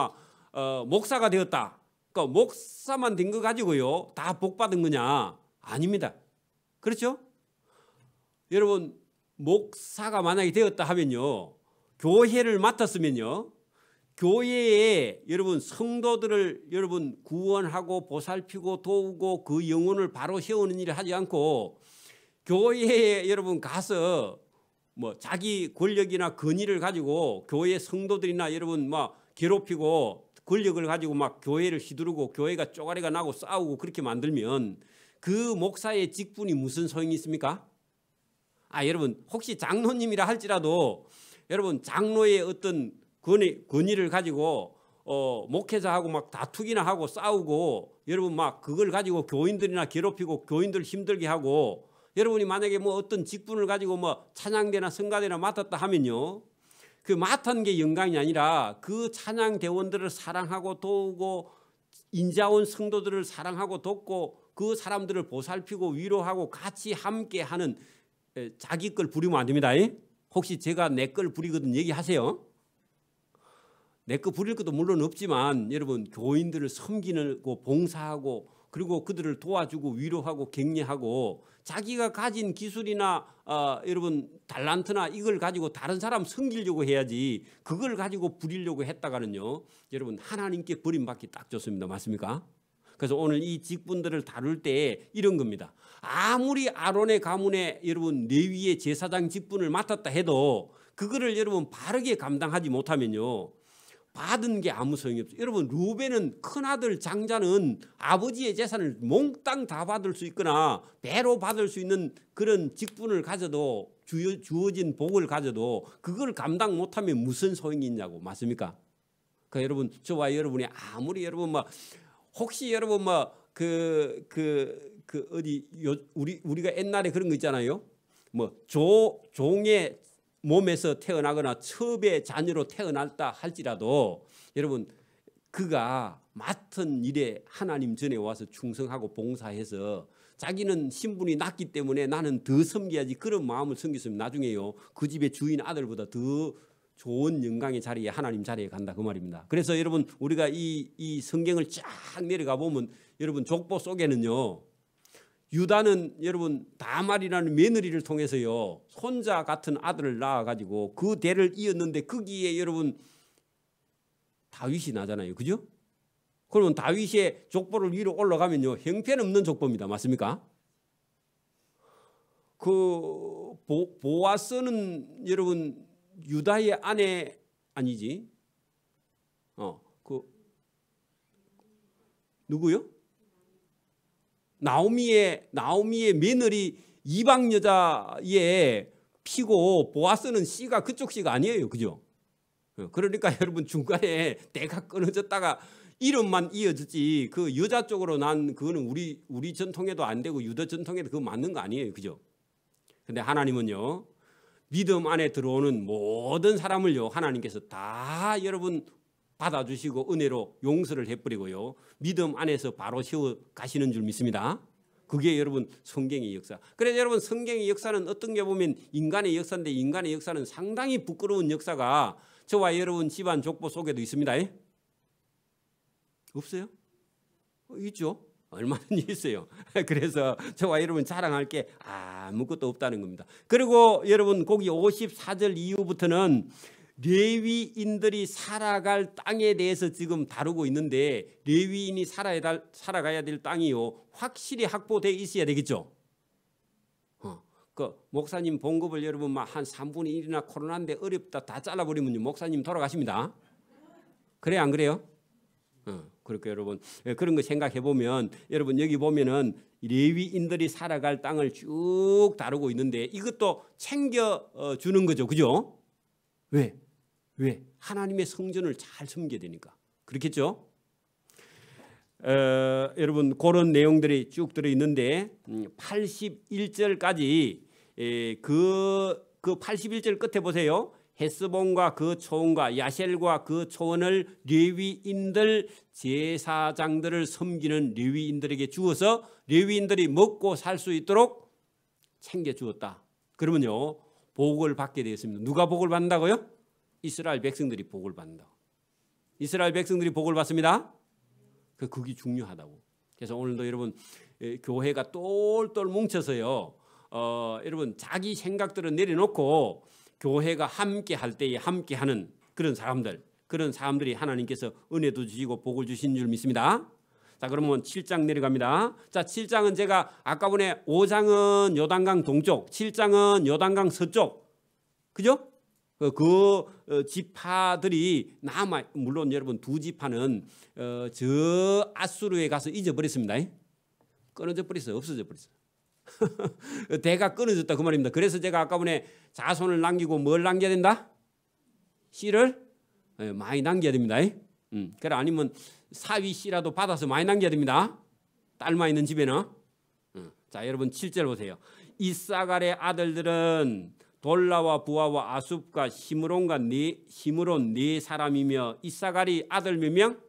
Speaker 1: 목사가 되었다, 그러니까 목사만 된 거 가지고요 다 복 받은 거냐? 아닙니다. 그렇죠? 여러분 목사가 만약에 되었다 하면요, 교회를 맡았으면요, 교회에 여러분 성도들을 여러분 구원하고 보살피고 도우고 그 영혼을 바로 세우는 일을 하지 않고, 교회에 여러분 가서 자기 권력이나 권위를 가지고 교회 성도들이나 여러분 괴롭히고 권력을 가지고 교회를 휘두르고 교회가 쪼가리가 나고 싸우고 그렇게 만들면 그 목사의 직분이 무슨 소용이 있습니까? 여러분 혹시 장로님이라 할지라도 여러분 장로의 어떤 권위를 가지고 목회자하고 다투기나 하고 싸우고 여러분 그걸 가지고 교인들이나 괴롭히고 교인들 힘들게 하고, 여러분이 만약에 어떤 직분을 가지고 찬양대나 성가대나 맡았다 하면요, 그 맡은 게 영광이 아니라 그 찬양대원들을 사랑하고 도우고 인자온 성도들을 사랑하고 돕고 그 사람들을 보살피고 위로하고 같이 함께하는, 자기 걸 부리면 안 됩니다. 혹시 제가 내 걸 부리거든 얘기하세요. 내 거 부릴 것도 물론 없지만 여러분 교인들을 섬기고 봉사하고 그리고 그들을 도와주고 위로하고 격려하고 자기가 가진 기술이나 여러분 달란트나 이걸 가지고 다른 사람 섬기려고 해야지, 그걸 가지고 부리려고 했다가는요 여러분 하나님께 버림받기 딱 좋습니다. 맞습니까? 그래서 오늘 이 직분들을 다룰 때 이런 겁니다. 아무리 아론의 가문에 여러분 레위의 제사장 직분을 맡았다 해도 그거를 여러분 바르게 감당하지 못하면요, 받은 게 아무 소용이 없어요. 여러분, 루벤은 큰아들 장자는 아버지의 재산을 몽땅 다 받을 수 있거나 배로 받을 수 있는 그런 직분을 가져도, 주어진 복을 가져도 그걸 감당 못하면 무슨 소용이 있냐고. 맞습니까? 그러니까 여러분, 저와 여러분이 아무리 여러분 혹시 여러분 우리가 옛날에 그런 거 있잖아요. 종의 몸에서 태어나거나 첩의 자녀로 태어났다 할지라도 여러분, 그가 맡은 일에 하나님 전에 와서 충성하고 봉사해서 자기는 신분이 낮기 때문에 나는 더 섬겨야지, 그런 마음을 섬겼으면 나중에요, 그 집의 주인 아들보다 더 좋은 영광의 자리에, 하나님 자리에 간다, 그 말입니다. 그래서 여러분, 우리가 이 성경을 쫙 내려가 보면 여러분, 족보 속에는요, 유다는 여러분 다말이라는 며느리를 통해서요, 손자 같은 아들을 낳아가지고 그 대를 이었는데, 거기에 여러분 다윗이 나잖아요, 그죠? 그러면 다윗의 족보를 위로 올라가면요, 형편없는 족보입니다. 맞습니까? 그 보아스는 여러분 유다의 아내 아니지? 누구요? 나오미의 며느리 이방 여자의 피고, 보아스는 씨가 그쪽 씨가 아니에요, 그죠? 그러니까 여러분, 중간에 때가 끊어졌다가 이름만 이어졌지, 그 여자 쪽으로 난 그거는 우리 전통에도 안 되고 유다 전통에도 그거 맞는 거 아니에요, 그죠? 근데 하나님은요, 믿음 안에 들어오는 모든 사람을요, 하나님께서 다 여러분 받아주시고 은혜로 용서를 해버리고요, 믿음 안에서 바로 세워 가시는 줄 믿습니다. 그게 여러분 성경의 역사. 그래서 여러분, 성경의 역사는 어떤 게 보면 인간의 역사인데, 인간의 역사는 상당히 부끄러운 역사가 저와 여러분 집안 족보 속에도 있습니다. 없어요? 있죠. 얼마든지 있어요. 그래서 저와 여러분 자랑할 게 아무것도 없다는 겁니다. 그리고 여러분, 거기 54절 이후부터는 레위인들이 살아갈 땅에 대해서 지금 다루고 있는데, 레위인이 살아가야 될 땅이요, 확실히 확보되어 있어야 되겠죠. 그 목사님 봉급을 여러분 한 3분의 1이나 코로나인데 어렵다 다 잘라버리면 목사님 돌아가십니다. 그래, 안 그래요? 그렇게 여러분, 그런 거 생각해 보면, 여러분 여기 보면은 레위인들이 살아갈 땅을 쭉 다루고 있는데, 이것도 챙겨 주는 거죠, 그죠? 왜? 하나님의 성전을 잘 섬겨야 되니까. 그렇겠죠? 여러분, 그런 내용들이 쭉 들어 있는데 81절까지 그 81절 끝에 보세요. 헤스본과 그 초원과 야셀과 그 초원을 레위인들, 제사장들을 섬기는 레위인들에게 주어서 레위인들이 먹고 살 수 있도록 챙겨 주었다. 그러면요, 복을 받게 되었습니다. 누가 복을 받는다고요? 이스라엘 백성들이 복을 받는다. 이스라엘 백성들이 복을 받습니다. 그게 중요하다고. 그래서 오늘도 여러분, 교회가 똘똘 뭉쳐서요, 여러분 자기 생각들을 내려놓고 교회가 함께 할 때에 함께 하는 그런 사람들이 하나님께서 은혜도 주시고 복을 주신 줄 믿습니다. 자, 그러면 7장 내려갑니다. 자, 7장은 제가 아까 보내 5장은 요단강 동쪽, 7장은 요단강 서쪽, 그죠? 그 지파들이 물론 여러분 두 지파는 저 아수르에 가서 잊어버렸습니다. 끊어져 버렸어요. 없어져 버렸어요. 대가 끊어졌다, 그 말입니다. 그래서 제가 아까 보내 자손을 남기고 뭘 남겨야 된다? 씨를 많이 남겨야 됩니다. 그래, 아니면 사위 씨라도 받아서 많이 남겨야 됩니다. 딸만 있는 집에는. 자, 여러분 7절 보세요. 이사갈의 아들들은 돌라와 부하와 아숲과 시므론 네 사람이며, 이사갈이 아들 몇 명?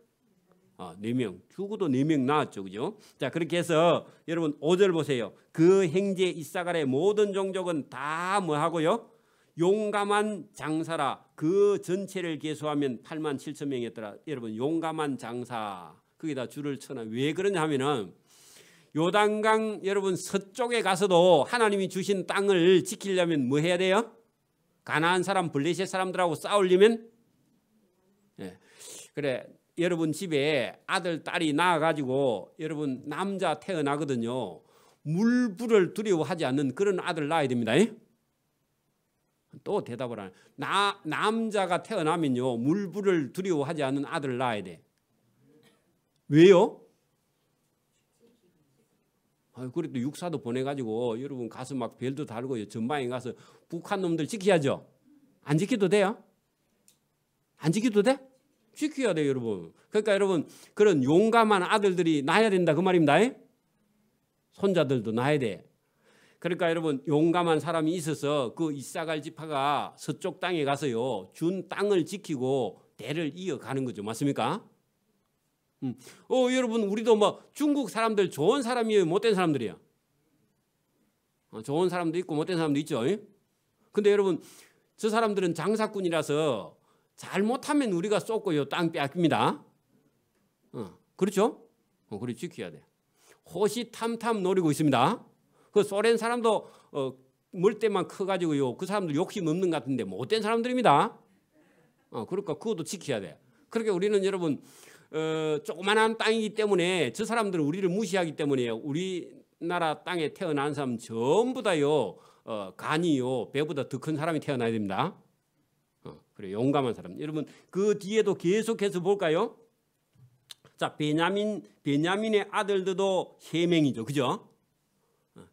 Speaker 1: 4명. 죽어도 4명 낳았죠, 그죠? 자, 그렇게 해서 여러분 5절 보세요. 그 형제 이사갈의 모든 종족은 다 뭐 하고요? 용감한 장사라. 그 전체를 계수하면 8만 7천 명이었더라. 여러분, 용감한 장사, 거기다 줄을 쳐놔. 왜 그러냐 하면은 요단강 여러분 서쪽에 가서도 하나님이 주신 땅을 지키려면 뭐 해야 돼요? 가나안 사람, 블레셋 사람들하고 싸우려면, 그래, 여러분 집에 아들 딸이 낳아가지고 여러분 남자 태어나거든요. 물불을 두려워하지 않는 그런 아들 낳아야 됩니다. 또 대답을 안 해. 남자가 태어나면요 물불을 두려워하지 않는 아들을 낳아야 돼. 왜요? 그래도 육사도 보내가지고 여러분 가서 막 별도 달고 전방에 가서 북한 놈들 지켜야죠. 안 지켜도 돼요? 안 지켜도 돼? 지켜야 돼요, 여러분. 그러니까 여러분 그런 용감한 아들들이 낳아야 된다 그 말입니다. 손자들도 낳아야 돼. 그러니까 여러분 용감한 사람이 있어서 그 이사갈 지파가 서쪽 땅에 가서요 준 땅을 지키고 대를 이어가는 거죠. 맞습니까? 여러분 우리도 뭐 중국 사람들 좋은 사람이에요, 못된 사람들이야? 좋은 사람도 있고 못된 사람도 있죠. 근데 여러분 저 사람들은 장사꾼이라서 잘못하면 우리가 쏟고요 땅 빼앗깁니다. 그렇죠? 그래 지켜야 돼. 호시탐탐 노리고 있습니다. 그 소련 사람도 멀때만 커가지고요 그 사람들 욕심 없는 것 같은데 못된 사람들입니다. 그러니까 그것도 지켜야 돼. 그러니까 우리는 여러분 조그만한 땅이기 때문에 저 사람들은 우리를 무시하기 때문에 우리나라 땅에 태어난 사람 전부 다요 간이요 배보다 더 큰 사람이 태어나야 됩니다. 그래 용감한 사람. 여러분 그 뒤에도 계속해서 볼까요? 자 베냐민의 아들들도 3명이죠, 그죠?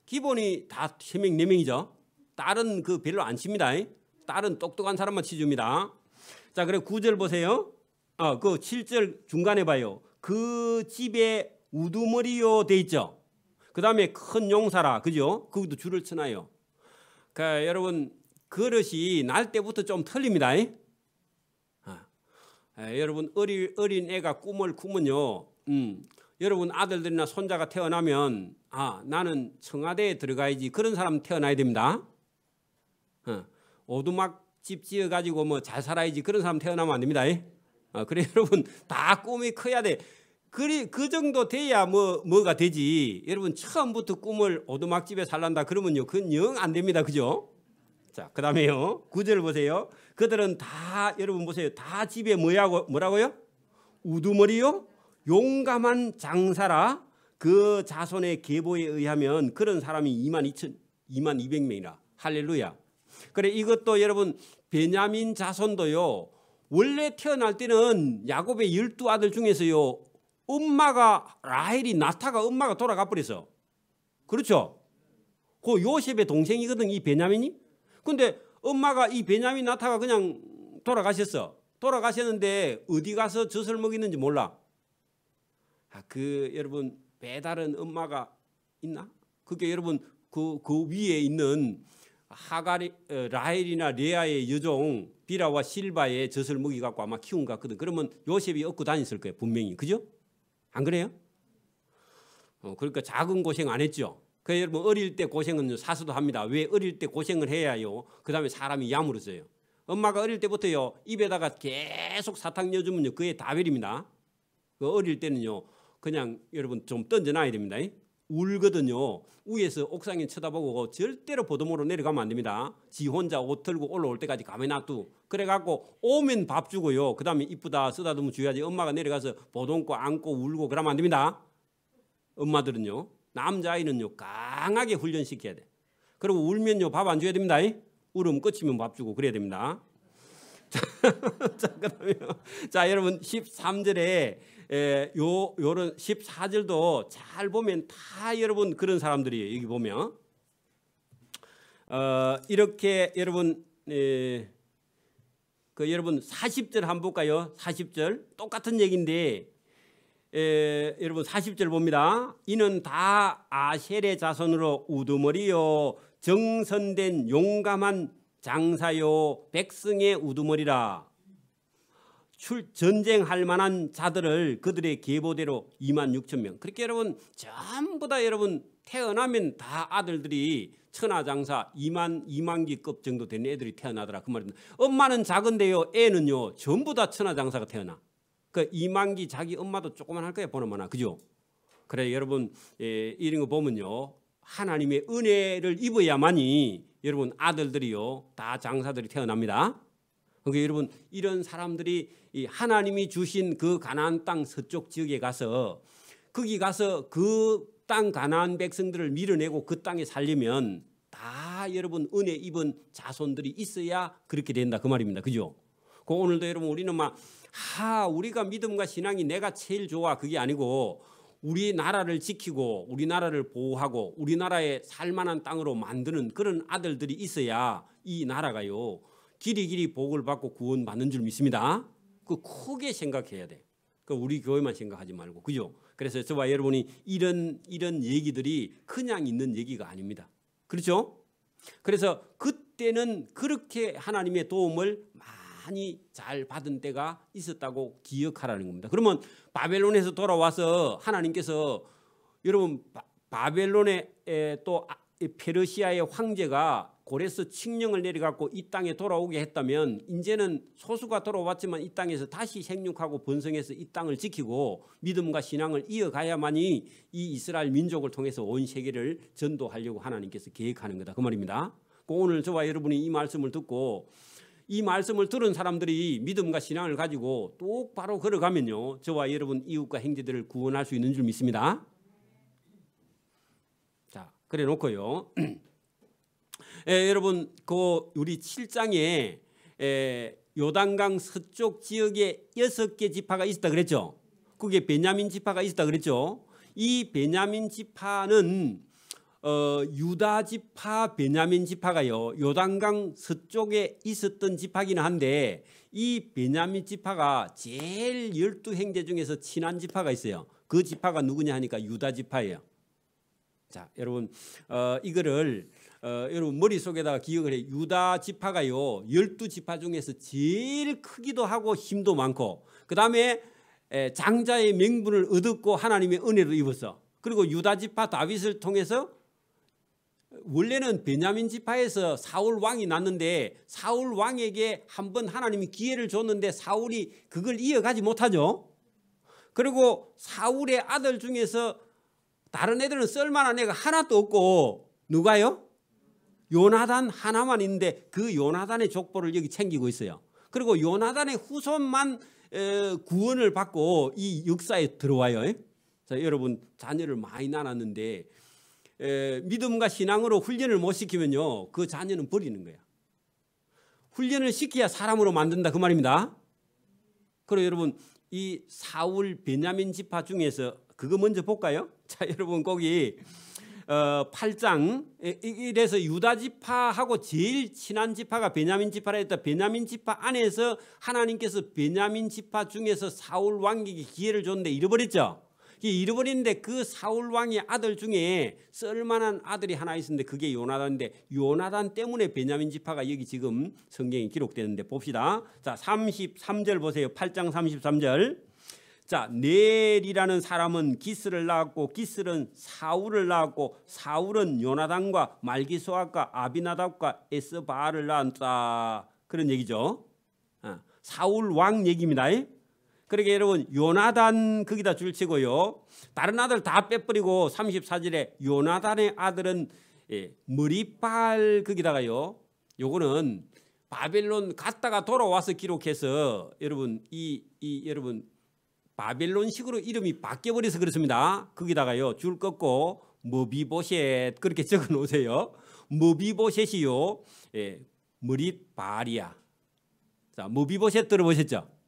Speaker 1: 기본이 다 3명 4명이죠. 딸은 그 별로 안 칩니다. 딸은 똑똑한 사람만 치줍니다. 자 그래 9절 보세요. 그 7절 중간에 봐요. 그 집에 우두머리요 돼 있죠. 그 다음에 큰 용사라, 그죠? 거기도 줄을 쳐놔요. 그러니까 여러분 그릇이 날 때부터 좀 틀립니다. 여러분 어린 애가 꿈을 꾸면요 여러분 아들들이나 손자가 태어나면 나는 청와대에 들어가야지 그런 사람 태어나야 됩니다. 오두막집 지어가지고 뭐 잘 살아야지 그런 사람 태어나면 안 됩니다. 그래 여러분 다 꿈이 커야 돼. 그 정도 돼야 뭐가 되지. 여러분 처음부터 꿈을 오두막집에 살란다 그러면요 그건 영 안 됩니다. 그죠? 자 그 다음에요 9절 보세요. 그들은 다 여러분 보세요. 다 집에 뭐라고요? 우두머리요? 용감한 장사라. 그 자손의 계보에 의하면 그런 사람이 22,200명이라. 할렐루야. 그래 이것도 여러분 베냐민 자손도요 원래 태어날 때는 야곱의 12아들 중에서요 엄마가 라헬이 나타가 엄마가 돌아가 버렸어. 그렇죠? 그 요셉의 동생이거든 이 베냐민이. 근데 엄마가 이 베냐민 나타가 그냥 돌아가셨어. 돌아가셨는데 어디 가서 젖을 먹이는지 몰라. 여러분 배다른 엄마가 있나? 그게 여러분 그 위에 있는 라헬이나 레아의 여종 비라와 실바의 젖을 먹이 갖고 아마 키운 것 같거든. 그러면 요셉이 얻고 다녔을 거예요 분명히. 그죠? 안 그래요? 그러니까 작은 고생 안 했죠. 그 여러분 어릴 때 고생은 사수도 합니다. 왜 어릴 때 고생을 해야요 그 다음에 사람이 야물어져요. 엄마가 어릴 때부터요 입에다가 계속 사탕 넣어주면요 그게 다 버립니다. 그 어릴 때는요 그냥 여러분 좀 던져놔야 됩니다. 울거든요. 위에서 옥상에 쳐다보고 절대로 보도모로 내려가면 안 됩니다. 지 혼자 옷 털고 올라올 때까지 가만히 놔두. 그래갖고 오면 밥 주고요. 그 다음에 이쁘다 쓰다듬어 줘야지. 엄마가 내려가서 보동고 안고 울고 그러면 안 됩니다. 엄마들은요. 남자아이는요 강하게 훈련시켜야 돼. 그리고 울면요 밥 안 줘야 됩니다. 울음 끝이면 밥 주고 그래야 됩니다. 자 여러분 13절에 요런 14절도 잘 보면 다 여러분 그런 사람들이에요. 여기 보면 이렇게 여러분 여러분 40절 한번 볼까요? 40절 똑같은 얘기인데 여러분 40절 봅니다. 이는 다 아셀의 자손으로 우두머리요 정선된 용감한 장사요 백성의 우두머리라. 전쟁할 만한 자들을 그들의 계보대로 26,000명. 그렇게 여러분 전부 다 여러분 태어나면 다 아들들이 천하장사 2만기급 정도 된 애들이 태어나더라 그 말입니다. 엄마는 작은데요 애는요 전부 다 천하장사가 태어나. 그 2만기 자기 엄마도 조그만 할 거야 보나마나. 그죠? 그래 여러분 이런 거 보면요 하나님의 은혜를 입어야만이 여러분 아들들이요 다 장사들이 태어납니다. 그러니까 여러분 이런 사람들이 하나님이 주신 그 가나안 땅 서쪽 지역에 가서 거기 가서 그 땅 가나안 백성들을 밀어내고 그 땅에 살려면 다 다 여러분 은혜 입은 자손들이 있어야 그렇게 된다 그 말입니다. 그죠? 그 오늘도 여러분 우리는 막 우리가 믿음과 신앙이 내가 제일 좋아 그게 아니고 우리나라를 지키고 우리나라를 보호하고 우리나라의 살만한 땅으로 만드는 그런 아들들이 있어야 이 나라가요 길이 복을 받고 구원받는 줄 믿습니다. 그 크게 생각해야 돼. 그 우리 교회만 생각하지 말고 그죠? 그래서 저와 여러분이 이런 얘기들이 그냥 있는 얘기가 아닙니다. 그렇죠? 그래서 그때는 그렇게 하나님의 도움을 많이 잘 받은 때가 있었다고 기억하라는 겁니다. 그러면 바벨론에서 돌아와서 하나님께서 여러분 바벨론의 또 페르시아의 황제가 고레스 칙령을 내려갖고 이 땅에 돌아오게 했다면 이제는 소수가 돌아왔지만 이 땅에서 다시 생육하고 번성해서 이 땅을 지키고 믿음과 신앙을 이어가야만이 이 이스라엘 민족을 통해서 온 세계를 전도하려고 하나님께서 계획하는 거다 그 말입니다. 오늘 저와 여러분이 이 말씀을 듣고 이 말씀을 들은 사람들이 믿음과 신앙을 가지고 똑바로 걸어가면요 저와 여러분 이웃과 형제들을 구원할 수 있는 줄 믿습니다. 자 그래 놓고요 여러분 그 우리 7장에 요단강 서쪽 지역에 6개 지파가 있었다 그랬죠. 그게 베냐민 지파가 있었다 그랬죠. 이 베냐민 지파는 유다 지파 베냐민 지파가요 요단강 서쪽에 있었던 지파기는 한데 이 베냐민 지파가 제일 12형제 중에서 친한 지파가 있어요. 그 지파가 누구냐 하니까 유다 지파예요. 자 여러분 이거를 여러분 머릿속에다가 기억을 해. 유다 지파가요 12지파 중에서 제일 크기도 하고 힘도 많고 그 다음에 장자의 명분을 얻었고 하나님의 은혜를 입었어. 그리고 유다 지파 다윗을 통해서 원래는 베냐민 지파에서 사울 왕이 났는데 사울 왕에게 한번 하나님이 기회를 줬는데 사울이 그걸 이어가지 못하죠. 그리고 사울의 아들 중에서 다른 애들은 쓸만한 애가 하나도 없고 누가요? 요나단 하나만 있는데 그 요나단의 족보를 여기 챙기고 있어요. 그리고 요나단의 후손만 구원을 받고 이 역사에 들어와요. 자, 여러분 자녀를 많이 낳았는데 믿음과 신앙으로 훈련을 못 시키면요 그 자녀는 버리는 거야. 훈련을 시켜야 사람으로 만든다 그 말입니다. 그리고 여러분 이 사울 베냐민 지파 중에서 그거 먼저 볼까요? 자 여러분 거기 8장 이래서 유다 지파하고 제일 친한 지파가 베냐민 지파라 했다. 베냐민 지파 안에서 하나님께서 베냐민 지파 중에서 사울 왕에게 기회를 줬는데 잃어버렸죠. 잃어버렸는데 그 사울 왕의 아들 중에 쓸만한 아들이 하나 있었는데 그게 요나단인데 요나단 때문에 베냐민 지파가 여기 지금 성경에 기록되는데 봅시다. 자 33절 보세요. 8장 33절. 자 넬이라는 사람은 기스를 낳았고 기스는 사울을 낳았고 사울은 요나단과 말기소아과 아비나답과 에스바알을 낳았다. 그런 얘기죠. 사울 왕 얘기입니다. 그러게 여러분 요나단 거기다 줄치고요. 다른 아들 다 빼버리고 34절에 요나단의 아들은 머리빨 거기다가요. 요거는 바벨론 갔다가 돌아와서 기록해서 여러분 여러분 바벨론식으로 이름이 바뀌어버려서 그렇습니다. 거기다가요 줄 긋고 머비보셋 그렇게 적어 놓으세요. 머비보셋이요 머리빨이야. 자 머비보셋 들어보셨죠?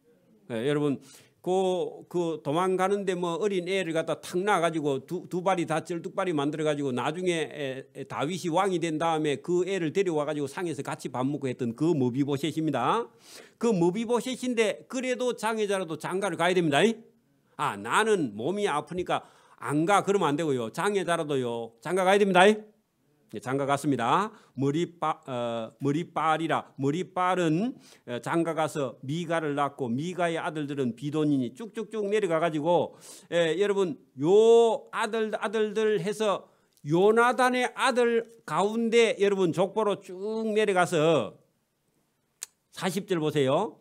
Speaker 1: 여러분 그 도망가는데 뭐 어린 애를 갖다 탁 놔가지고 두 발이 다 쩔뚝발이 만들어가지고 나중에 다윗이 왕이 된 다음에 그 애를 데려와가지고 상에서 같이 밥 먹고 했던 그 머비보셋입니다. 그 머비보셋인데 그래도 장애자라도 장가를 가야 됩니다. 나는 몸이 아프니까 안 가 그러면 안 되고요. 장애자라도요 장가 가야 됩니다. 장가 갔습니다. 머리빨이라 머리빨은 장가 가서 미가를 낳고 미가의 아들들은 비돈이니 쭉쭉쭉 내려가 가지고 여러분 요 아들들 해서 요나단의 아들 가운데 여러분 족보로 쭉 내려가서 40절 보세요.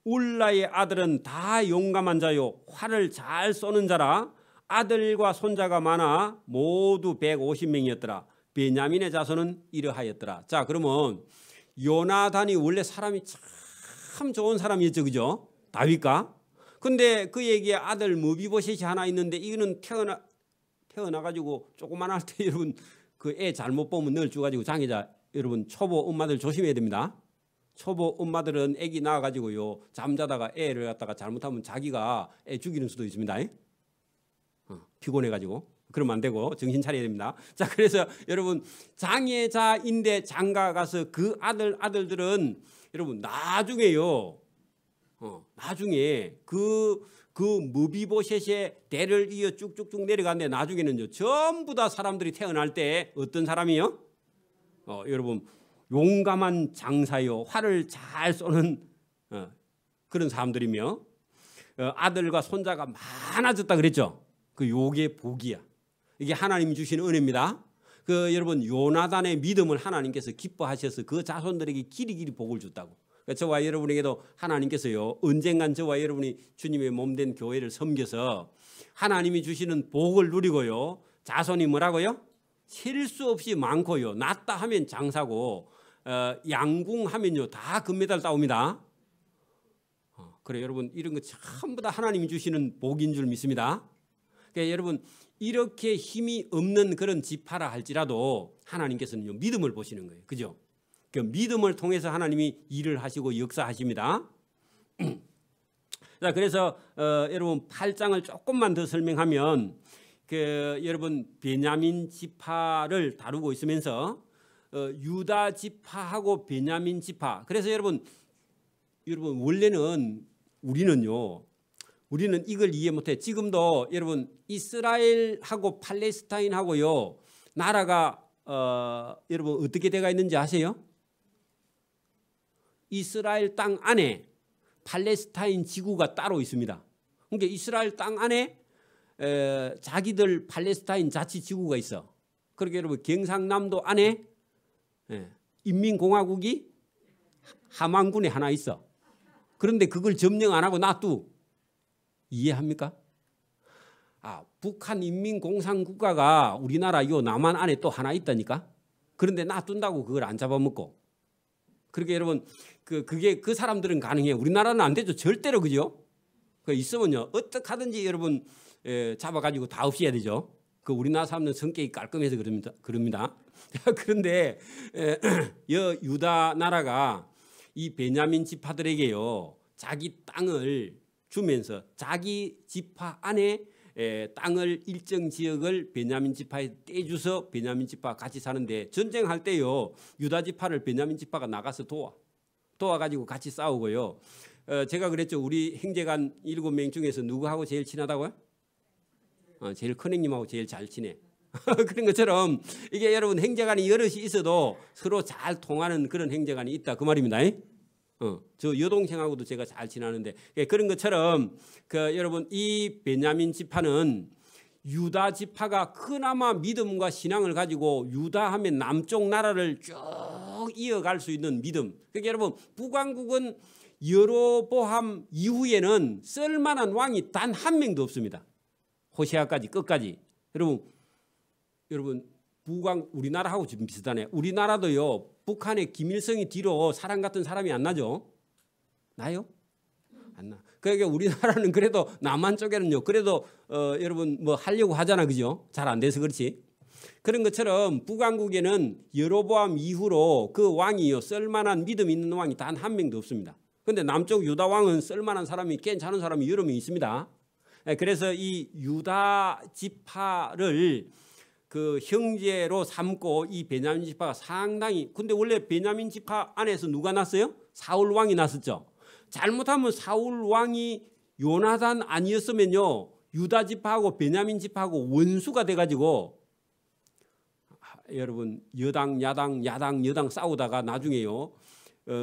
Speaker 1: 울라의 아들은 다 용감한 자요 활을 잘 쏘는 자라 아들과 손자가 많아 모두 150명이었더라. 베냐민의 자손은 이러하였더라. 자 그러면 요나단이 원래 사람이 참 좋은 사람이었죠. 그죠? 다윗과. 근데 그에게 아들 머비보셋이 하나 있는데 이거는 태어나가지고 조그만할 때 여러분 그 애 잘못 보면 널 주가지고 장애자 여러분 초보 엄마들 조심해야 됩니다. 초보 엄마들은 아기 낳아가지고요 잠자다가 애를 갖다가 잘못하면 자기가 애 죽이는 수도 있습니다. 피곤해가지고 그러면 안 되고 정신 차려야 됩니다. 자, 그래서 여러분 장애자인데 장가 가서 그 아들들은 여러분 나중에요. 나중에 그 무비보셋의 대를 이어 쭉쭉쭉 내려가는데 나중에는요 전부 다 사람들이 태어날 때 어떤 사람이요? 여러분 용감한 장사요 활을 잘 쏘는 그런 사람들이며 아들과 손자가 많아졌다 그랬죠. 그 요게 복이야. 이게 하나님이 주신 은혜입니다. 그 여러분 요나단의 믿음을 하나님께서 기뻐하셔서 그 자손들에게 길이길이 복을 줬다고. 저와 여러분에게도 하나님께서요 언젠간 저와 여러분이 주님의 몸된 교회를 섬겨서 하나님이 주시는 복을 누리고요 자손이 뭐라고요? 셀 수 없이 많고요 낳다 하면 장사고 양궁하면요 다 금메달 따옵니다. 그래 여러분 이런 거 전부 다 하나님이 주시는 복인 줄 믿습니다. 그러니까 여러분 이렇게 힘이 없는 그런 지파라 할지라도 하나님께서는요 믿음을 보시는 거예요. 그죠? 그 믿음을 통해서 하나님이 일을 하시고 역사하십니다. 자, 그래서 여러분 8장을 조금만 더 설명하면 여러분 베냐민 지파를 다루고 있으면서 유다 지파하고 베냐민 지파. 그래서 여러분 원래는 우리는 이걸 이해 못해. 지금도 여러분 이스라엘하고 팔레스타인하고요 나라가 여러분 어떻게 돼가 있는지 아세요? 이스라엘 땅 안에 팔레스타인 지구가 따로 있습니다. 그러니까 이스라엘 땅 안에 자기들 팔레스타인 자치지구가 있어. 그러니까 여러분 경상남도 안에 인민공화국이 함안군에 하나 있어. 그런데 그걸 점령 안 하고 놔두. 이해합니까? 북한 인민공산국가가 우리나라 요 남한 안에 또 하나 있다니까. 그런데 놔둔다고 그걸 안 잡아먹고. 그러니까 여러분 그게 그 사람들은 가능해요. 우리나라는 안 되죠. 절대로. 그죠? 그 있으면요 어떻게 하든지 여러분 잡아가지고 다 없애야 되죠. 그 우리나라 사람들은 성격이 깔끔해서 그럽니다. 그런데 유다 나라가 이 베냐민 지파들에게요 자기 땅을 주면서 자기 지파 안에 땅을 일정 지역을 베냐민 지파에 떼주서 베냐민 지파 같이 사는데 전쟁할 때요 유다 지파를 베냐민 지파가 나가서 도와가지고 같이 싸우고요. 제가 그랬죠. 우리 형제간 7명 중에서 누구하고 제일 친하다고요? 제일 큰 형님하고 제일 잘 친해. 그런 것처럼 이게 여러분 형제간이 여럿이 있어도 서로 잘 통하는 그런 형제간이 있다 그 말입니다. 저 여동생하고도 제가 잘 지나는데 그런 것처럼 여러분 이 베냐민 지파는 유다 지파가 그나마 믿음과 신앙을 가지고 유다 하면 남쪽 나라를 쭉 이어갈 수 있는 믿음. 그러니까 여러분 북왕국은 여로보암 이후에는 쓸만한 왕이 단 한 명도 없습니다. 호세아까지 끝까지. 여러분 우리나라하고 지금 비슷하네. 우리나라도요 북한의 김일성이 뒤로 사람 같은 사람이 안 나죠? 나요? 안 나. 그러니까 우리나라는 그래도 남한 쪽에는요 그래도 여러분 뭐 하려고 하잖아. 그죠? 잘 안 돼서 그렇지. 그런 것처럼 북왕국에는 여로보암 이후로 그 왕이요 쓸만한 믿음 있는 왕이 단 한 명도 없습니다. 그런데 남쪽 유다 왕은 쓸만한 사람이 괜찮은 사람이 여러 명 있습니다. 그래서 이 유다 지파를 그 형제로 삼고 이 베냐민 지파가 상당히 근데 원래 베냐민 지파 안에서 누가 났어요? 사울 왕이 났었죠. 잘못하면 사울 왕이 요나단 아니었으면요 유다 지파하고 베냐민 지파하고 원수가 돼가지고 여러분 여당 야당 싸우다가 나중에요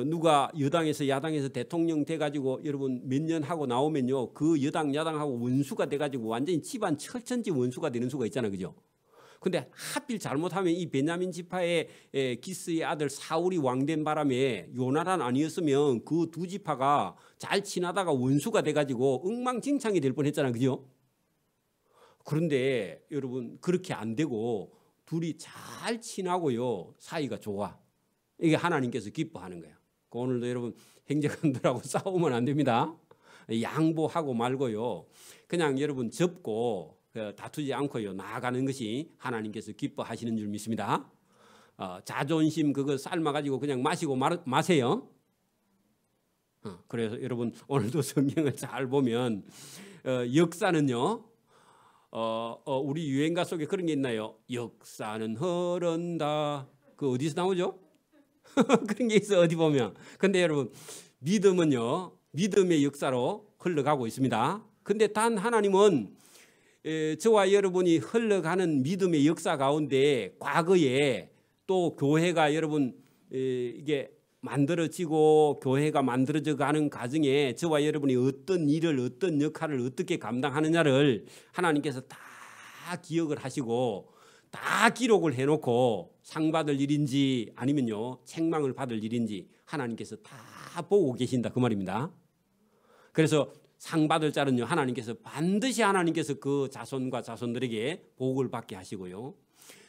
Speaker 1: 누가 여당에서 야당에서 대통령 돼가지고 여러분 몇 년 하고 나오면요 그 야당하고 원수가 돼가지고 완전히 집안 철천지 원수가 되는 수가 있잖아요. 그죠? 근데 하필 잘못하면 이 베냐민 지파의 기스의 아들 사울이 왕된 바람에 요나단 아니었으면 그 두 지파가 잘 지나다가 원수가 돼가지고 엉망진창이 될 뻔했잖아요. 그죠? 그런데 여러분 그렇게 안 되고 둘이 잘 친하고요 사이가 좋아. 이게 하나님께서 기뻐하는 거예요. 오늘도 여러분 형제간들하고 싸우면 안 됩니다. 양보하고 말고요 그냥 여러분 접고 다투지 않고요 나아가는 것이 하나님께서 기뻐하시는 줄 믿습니다. 자존심 그거 삶아가지고 그냥 마시고 마세요. 그래서 여러분 오늘도 성경을 잘 보면 역사는요. 우리 유행가 속에 그런 게 있나요? 역사는 흐른다. 그 어디서 나오죠? 그런 게 있어 어디 보면. 근데 여러분 믿음은요. 믿음의 역사로 흘러가고 있습니다. 근데 단 하나님은 저와 여러분이 흘러가는 믿음의 역사 가운데 과거에 또 교회가 여러분 이게 만들어지고 교회가 만들어져 가는 과정에 저와 여러분이 어떤 일을 어떤 역할을 어떻게 감당하느냐를 하나님께서 다 기억을 하시고 다 기록을 해놓고 상 받을 일인지 아니면요 책망을 받을 일인지 하나님께서 다 보고 계신다 그 말입니다. 그래서 상 받을 자는요 하나님께서 반드시 하나님께서 그 자손과 자손들에게 복을 받게 하시고요.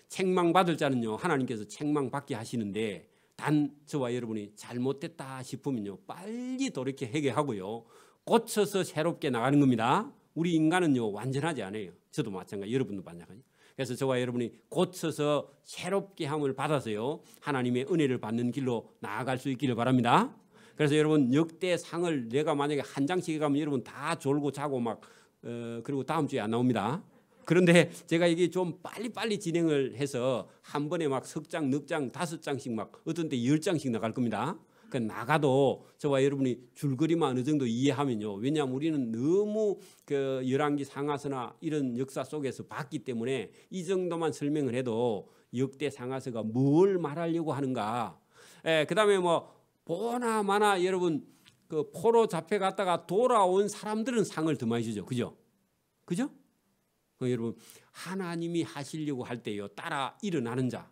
Speaker 1: 책망 받을 자는요 하나님께서 책망 받게 하시는데 단 저와 여러분이 잘못됐다 싶으면요 빨리 돌이켜 회개하고요 고쳐서 새롭게 나가는 겁니다. 우리 인간은요 완전하지 않아요. 저도 마찬가지, 여러분도 마찬가지. 그래서 저와 여러분이 고쳐서 새롭게 함을 받아서요 하나님의 은혜를 받는 길로 나아갈 수 있기를 바랍니다. 그래서 여러분 역대상을 내가 만약에 한 장씩 가면 여러분 다 졸고 자고 막 그리고 다음 주에 안 나옵니다. 그런데 제가 이게 좀 빨리빨리 진행을 해서 한 번에 막 석 장, 넉 장, 5장씩 막 어떤 때 10장씩 나갈 겁니다. 그러니까 나가도 저와 여러분이 줄거리만 어느 정도 이해하면요. 왜냐하면 우리는 너무 그 열왕기 상하서나 이런 역사 속에서 봤기 때문에 이 정도만 설명을 해도 역대 상하서가 뭘 말하려고 하는가. 그다음에 뭐 보나 마나 여러분 그 포로 잡혀갔다가 돌아온 사람들은 상을 더 많이 주죠. 그죠? 그죠? 여러분 하나님이 하시려고 할 때요 따라 일어나는 자,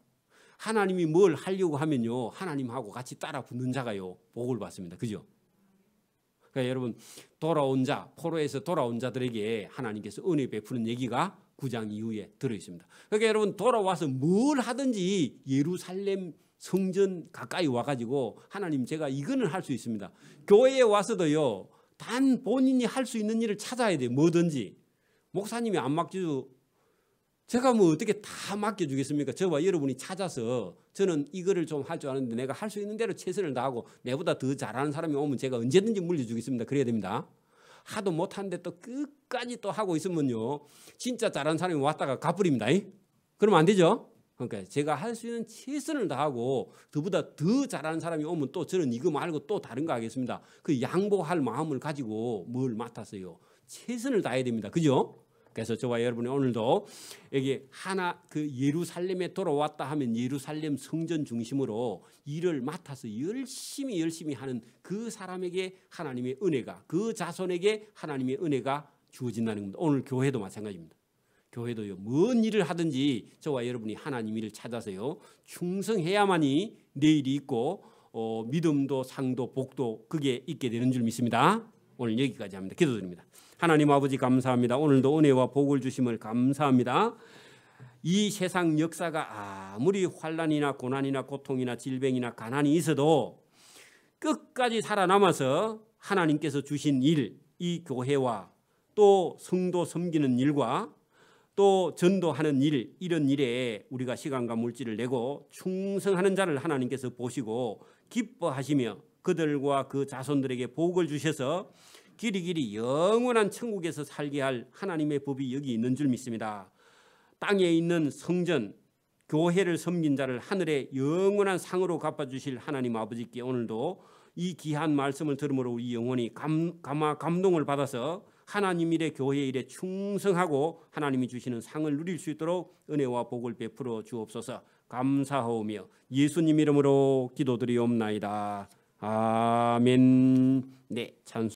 Speaker 1: 하나님이 뭘 하려고 하면요 하나님하고 같이 따라 붙는 자가요 복을 받습니다. 그죠? 그러니까 여러분 돌아온 자, 포로에서 돌아온 자들에게 하나님께서 은혜 베푸는 얘기가 9장 이후에 들어있습니다. 그러니까 여러분 돌아와서 뭘 하든지 예루살렘 성전 가까이 와가지고 하나님 제가 이거는 할 수 있습니다. 교회에 와서도요 단 본인이 할 수 있는 일을 찾아야 돼요. 뭐든지. 목사님이 안 맡겨주 제가 뭐 어떻게 다 맡겨주겠습니까? 저와 여러분이 찾아서 저는 이거를 좀 할 줄 아는데 내가 할 수 있는 대로 최선을 다하고 내보다 더 잘하는 사람이 오면 제가 언제든지 물려주겠습니다. 그래야 됩니다. 하도 못하는데 또 끝까지 또 하고 있으면요 진짜 잘하는 사람이 왔다가 가버립니다. 그러면 안 되죠. 그러니까 제가 할 수 있는 최선을 다하고 저보다 더 잘하는 사람이 오면 또 저는 이거 말고 또 다른 거 하겠습니다. 그 양보할 마음을 가지고 뭘 맡았어요. 최선을 다해야 됩니다. 그죠? 그래서 저와 여러분이 오늘도 여기 하나 그 예루살렘에 돌아왔다 하면 예루살렘 성전 중심으로 일을 맡아서 열심히 하는 그 사람에게 하나님의 은혜가 그 자손에게 하나님의 은혜가 주어진다는 겁니다. 오늘 교회도 마찬가지입니다. 교회도요 뭔 일을 하든지 저와 여러분이 하나님 일을 찾아서요 충성해야만이 내일이 있고 믿음도 상도 복도 그게 있게 되는 줄 믿습니다. 오늘 여기까지 합니다. 기도드립니다. 하나님 아버지 감사합니다. 오늘도 은혜와 복을 주심을 감사합니다. 이 세상 역사가 아무리 환난이나 고난이나 고통이나 질병이나 가난이 있어도 끝까지 살아남아서 하나님께서 주신 일, 이 교회와 또 성도 섬기는 일과 또 전도하는 일, 이런 일에 우리가 시간과 물질을 내고 충성하는 자를 하나님께서 보시고 기뻐하시며 그들과 그 자손들에게 복을 주셔서 길이길이 영원한 천국에서 살게 할 하나님의 법이 여기 있는 줄 믿습니다. 땅에 있는 성전, 교회를 섬긴 자를 하늘의 영원한 상으로 갚아주실 하나님 아버지께 오늘도 이 귀한 말씀을 들음으로 우리 영혼이 감동을 받아서 하나님 일에 교회 일에 충성하고 하나님이 주시는 상을 누릴 수 있도록 은혜와 복을 베풀어 주옵소서. 감사하오며 예수님 이름으로 기도드리옵나이다. 아멘. 네, 찬송.